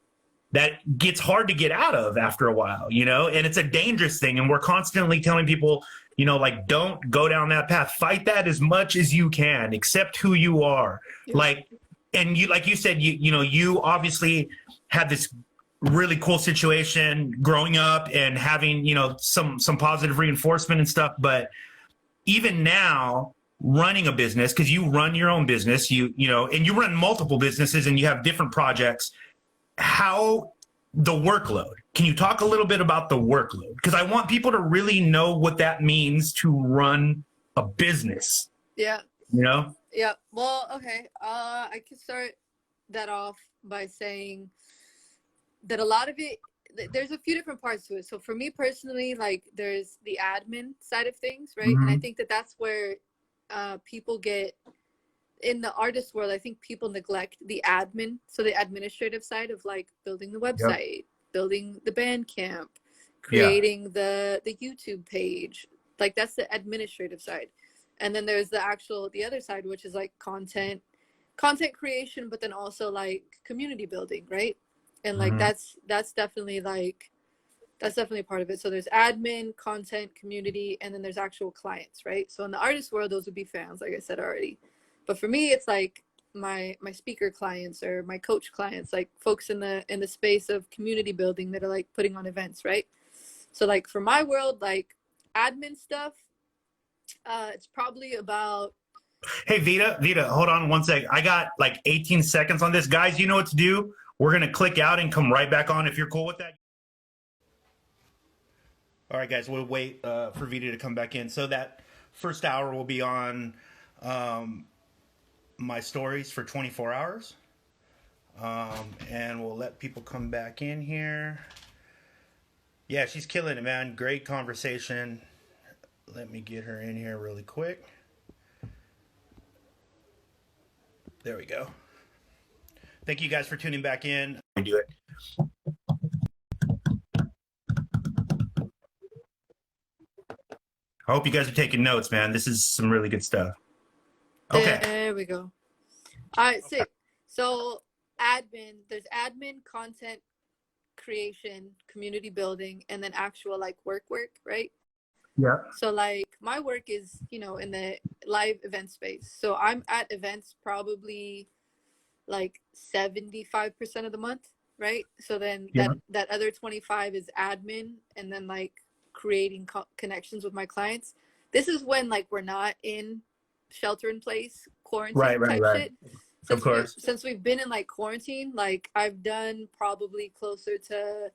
that gets hard to get out of after a while, and it's a dangerous thing. And we're constantly telling people, like, don't go down that path, fight that as much as you can, accept who you are. Yeah. Like you said, you obviously had this really cool situation growing up and having, some positive reinforcement and stuff. But even now running a business, because you run your own business, you know, and you run multiple businesses and you have different projects, how the workload. Can you talk a little bit about the workload? Because I want people to really know what that means to run a business. Yeah. You know? Yeah. Well, okay. I can start that off by saying that a lot of it, there's a few different parts to it. So for me personally, like there's the admin side of things, right? And I think that that's where people get, in the artist world, I think people neglect the admin. So the administrative side of like building the website, building the Bandcamp, creating the YouTube page. Like that's the administrative side. And then there's the other side, which is like content creation, but then also like community building, right? And like that's definitely part of it. So there's admin, content, community, and then there's actual clients, right? So in the artist world, those would be fans, like I said already. But for me, it's like my speaker clients or my coach clients, like folks in the space of community building that are like putting on events, right? So like for my world, like admin stuff, it's probably about. Hey, Vida, hold on one sec. I got like 18 seconds on this. Guys, you know what to do. We're going to click out and come right back on if you're cool with that. All right, guys, we'll wait for Vida to come back in. So that first hour will be on my stories for 24 hours. And we'll let people come back in here. Yeah, she's killing it, man. Great conversation. Let me get her in here really quick. There we go. Thank you guys for tuning back in. I do it. I hope you guys are taking notes, man. This is some really good stuff. Okay. There we go. All right, sick. So admin, there's admin, content creation, community building, and then actual like work, right? Yeah. So like my work is, you know, in the live event space. So I'm at events probably like 75% of the month, right? So then that other 25 is admin, and then like creating connections with my clients. This is when like we're not in shelter in place quarantine type shit. Of course. Since we've been in like quarantine, like I've done probably closer to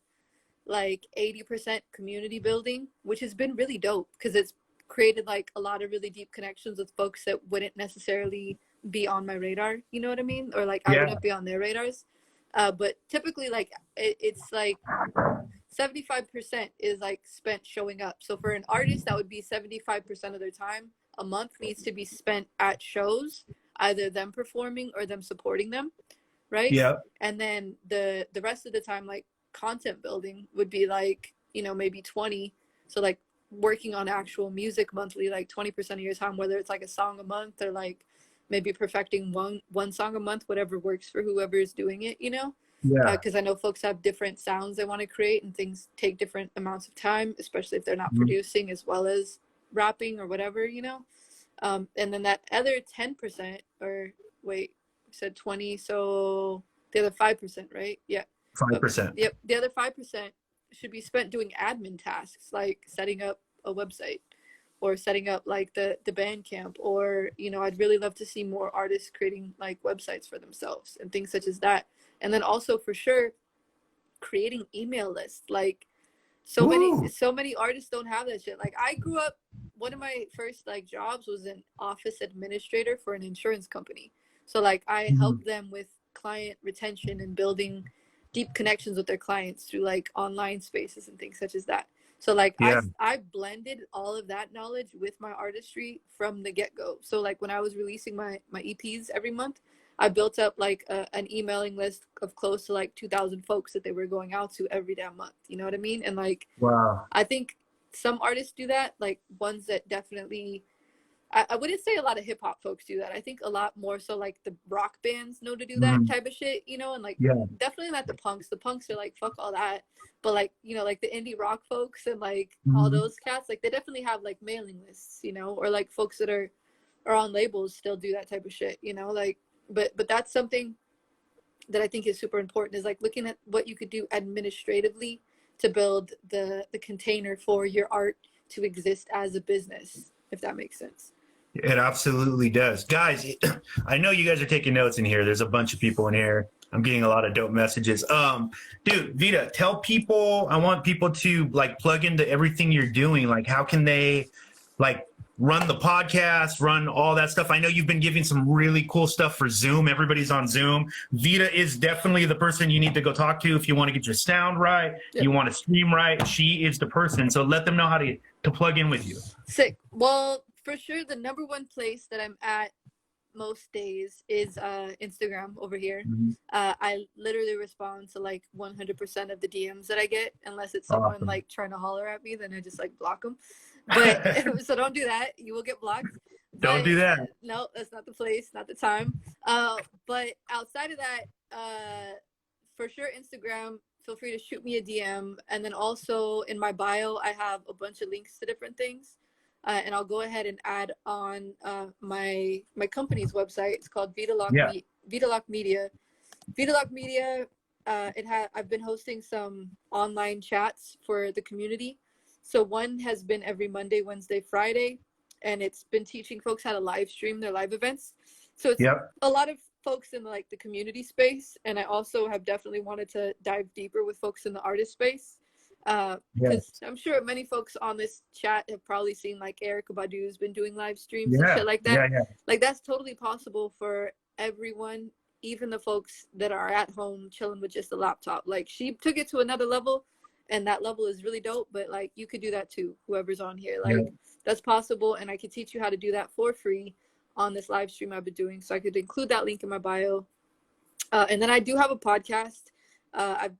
like 80% community building, which has been really dope because it's created like a lot of really deep connections with folks that wouldn't necessarily be on my radar, you know what I mean? Or like I wouldn't be on their radars. But typically like it's like 75% is like spent showing up. So for an artist, that would be 75% of their time a month needs to be spent at shows, either them performing or them supporting them, right? Yeah. And then the rest of the time, like content building would be like, you know, maybe 20. So like working on actual music monthly, like 20% of your time, whether it's like a song a month or like maybe perfecting one song a month, whatever works for whoever is doing it, you know? Yeah. Because I know folks have different sounds they want to create and things take different amounts of time, especially if they're not producing as well as rapping or whatever, you know? And then that other 10%, or wait, you said 20, so the other 5%, right? Yeah. 5%. Yep. The other 5% should be spent doing admin tasks, like setting up a website or setting up like the Bandcamp, or, you know, I'd really love to see more artists creating like websites for themselves and things such as that. And then also for sure, creating email lists. Like so many artists don't have that shit. Like I grew up, one of my first like jobs was an office administrator for an insurance company. So like I helped them with client retention and building deep connections with their clients through like online spaces and things such as that. So like I blended all of that knowledge with my artistry from the get-go. So like when I was releasing my EPs every month, I built up like an emailing list of close to like 2,000 folks that they were going out to every damn month. You know what I mean? And like, wow. I think some artists do that, like ones that definitely, I wouldn't say a lot of hip hop folks do that. I think a lot more so like the rock bands know to do that type of shit, you know, and like definitely not the punks. The punks are like, fuck all that. But like, you know, like the indie rock folks and like all those cats, like they definitely have like mailing lists, you know, or like folks that are on labels still do that type of shit, you know, like, but that's something that I think is super important, is like looking at what you could do administratively to build the container for your art to exist as a business, if that makes sense. It absolutely does. Guys, I know you guys are taking notes in here. There's a bunch of people in here. I'm getting a lot of dope messages. Dude, Vida, tell people, I want people to like plug into everything you're doing. Like, how can they like run the podcast, run all that stuff? I know you've been giving some really cool stuff for Zoom. Everybody's on Zoom. Vida is definitely the person you need to go talk to if you want to get your sound right, you want to stream right. She is the person. So let them know how to plug in with you. Sick. Well, for sure, the number one place that I'm at most days is Instagram over here. I literally respond to like 100% of the DMs that I get, unless it's someone like trying to holler at me, then I just like block them. But so don't do that, you will get blocked. Don't do that. No, that's not the place, not the time. But outside of that, for sure, Instagram, feel free to shoot me a DM. And then also in my bio, I have a bunch of links to different things. And I'll go ahead and add on my company's website. It's called Vidalock Media. Vidalock Media. I've been hosting some online chats for the community. So one has been every Monday, Wednesday, Friday, and it's been teaching folks how to live stream their live events. So it's a lot of folks in like the community space, and I also have definitely wanted to dive deeper with folks in the artist space. Because I'm sure many folks on this chat have probably seen like Erykah Badu's been doing live streams and shit like that. Like that's totally possible for everyone, even the folks that are at home chilling with just a laptop. Like she took it to another level, and that level is really dope. But like you could do that too, whoever's on here. Like that's possible, and I could teach you how to do that for free on this live stream I've been doing. So I could include that link in my bio. And then I do have a podcast. I've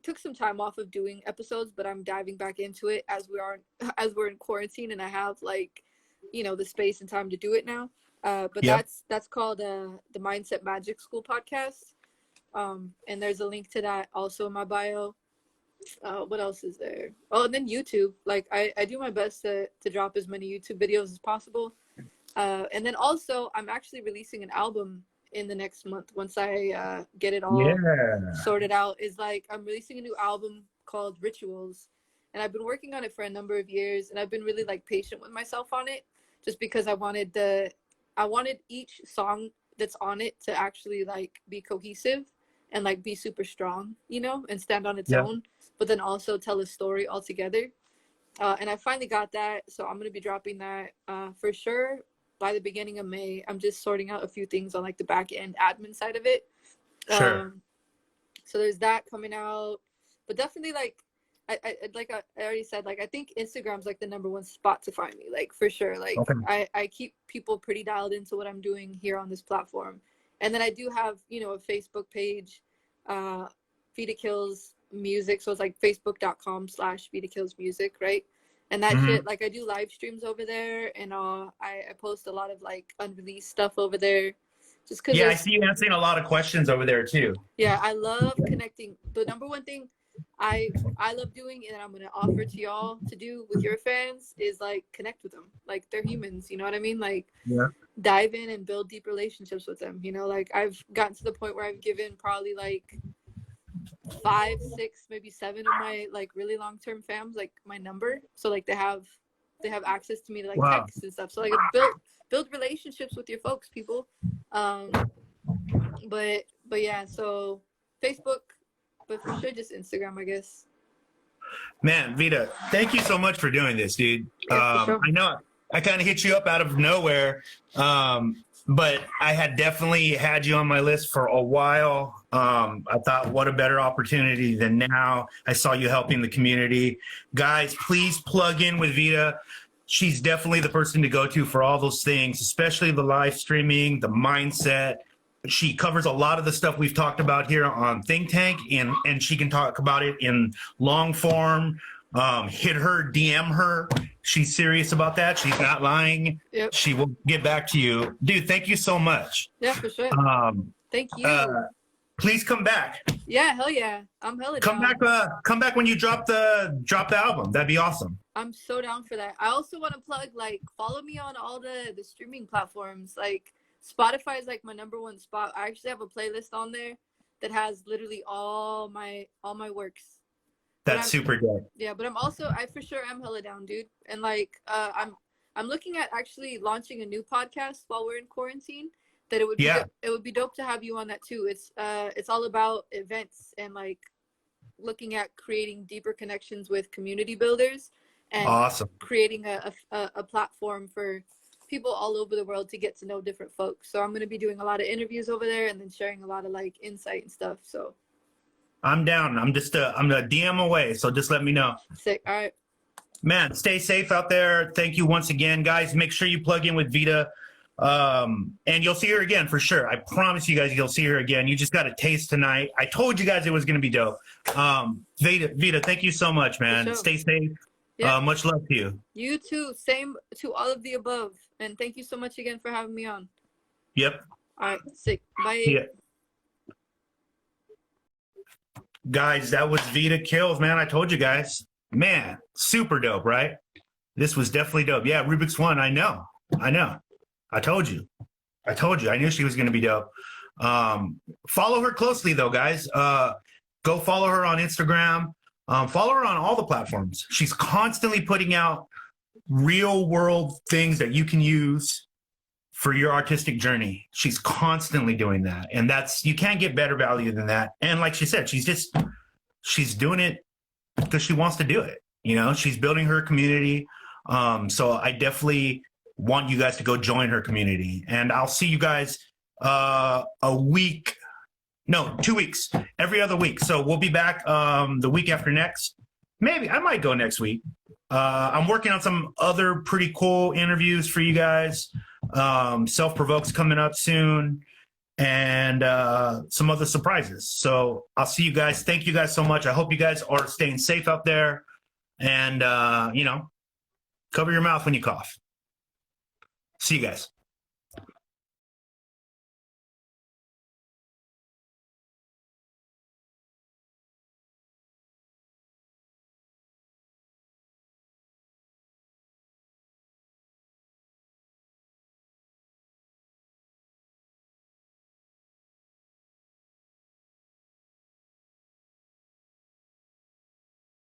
took some time off of doing episodes, but I'm diving back into it as we're in quarantine, and I have like, you know, the space and time to do it now. But that's called the Mindset Magic School podcast. And there's a link to that also in my bio. What else is there? Oh, and then YouTube. Like I do my best to drop as many YouTube videos as possible. And then also I'm actually releasing an album in the next month once I get it all sorted out. Is like I'm releasing a new album called Rituals, and I've been working on it for a number of years, and I've been really like patient with myself on it, just because I wanted each song that's on it to actually like be cohesive and like be super strong, you know, and stand on its own, but then also tell a story altogether. And I finally got that, so I'm gonna be dropping that for sure by the beginning of May. I'm just sorting out a few things on like the back end admin side of it. So there's that coming out, but definitely like I already said, like I think Instagram's like the number one spot to find me, like for sure. Like I keep people pretty dialed into what I'm doing here on this platform. And then I do have, you know, a Facebook page, Vida Killz Music. So it's like facebook.com/Vida Killz Music, right? And that shit, like I do live streams over there, and I post a lot of like unreleased stuff over there, just because. I see you answering a lot of questions over there too. Yeah, I love connecting. The number one thing I love doing, and I'm gonna offer to y'all to do with your fans, is like connect with them. Like they're humans, you know what I mean? Like dive in and build deep relationships with them. You know, like I've gotten to the point where I've given probably like 5, 6, maybe 7 of my like really long-term fams like my number, so like they have access to me to like text and stuff. So like build relationships with your folks, people. But yeah, so Facebook, but for sure just Instagram, I guess. Man, Vida, thank you so much for doing this, dude. Yeah, for sure. I know I kind of hit you up out of nowhere, but I had definitely had you on my list for a while. I thought, what a better opportunity than now. I saw you helping the community. Guys, please plug in with Vida. She's definitely the person to go to for all those things, especially the live streaming, the mindset. She covers a lot of the stuff we've talked about here on Think Tank, and she can talk about it in long form. Hit her, DM her. She's serious about that. She's not lying. Yep. She will get back to you. Dude, thank you so much. Yeah, for sure. Thank you. Please come back. Yeah, hell yeah. I'm hella Come down. back. Come back when you drop the album. That'd be awesome. I'm so down for that. I also want to plug, like, follow me on all the streaming platforms. Like Spotify is like my number one spot. I actually have a playlist on there that has literally all my works. That's super good. Yeah, but I'm also, I for sure am hella down, dude. And like, I'm looking at actually launching a new podcast while we're in quarantine. That it would be it would be dope to have you on that too. It's all about events and like looking at creating deeper connections with community builders and awesome. Creating a platform for people all over the world to get to know different folks. So I'm going to be doing a lot of interviews over there and then sharing a lot of like insight and stuff. So I'm down. I'm a DM away. So just let me know. Sick. All right. Man, stay safe out there. Thank you once again, guys. Make sure you plug in with Vida. And you'll see her again for sure. I promise you guys, you'll see her again. You just got a taste tonight. I told you guys it was going to be dope. Vida, thank you so much, man. Sure. Stay safe. Yeah. Much love to you. You too. Same to all of the above. And thank you so much again for having me on. Yep. All right. Sick. Bye. Yeah. Guys, that was Vida Killz, man. I told you guys. Man, super dope, right? This was definitely dope. Yeah, Rubik's One. I know. I told you. I knew she was going to be dope. Follow her closely, though, guys. Go follow her on Instagram. Follow her on all the platforms. She's constantly putting out real world things that you can use for your artistic journey. She's constantly doing that. And you can't get better value than that. And like she said, she's doing it because she wants to do it. You know, she's building her community. So I definitely want you guys to go join her community. And I'll see you guys 2 weeks, every other week. So we'll be back the week after next. Maybe I might go next week. I'm working on some other pretty cool interviews for you guys. Self-Provoked's coming up soon, and some other surprises. So I'll see you guys. Thank you guys so much. I hope you guys are staying safe out there, and cover your mouth when you cough. See you guys.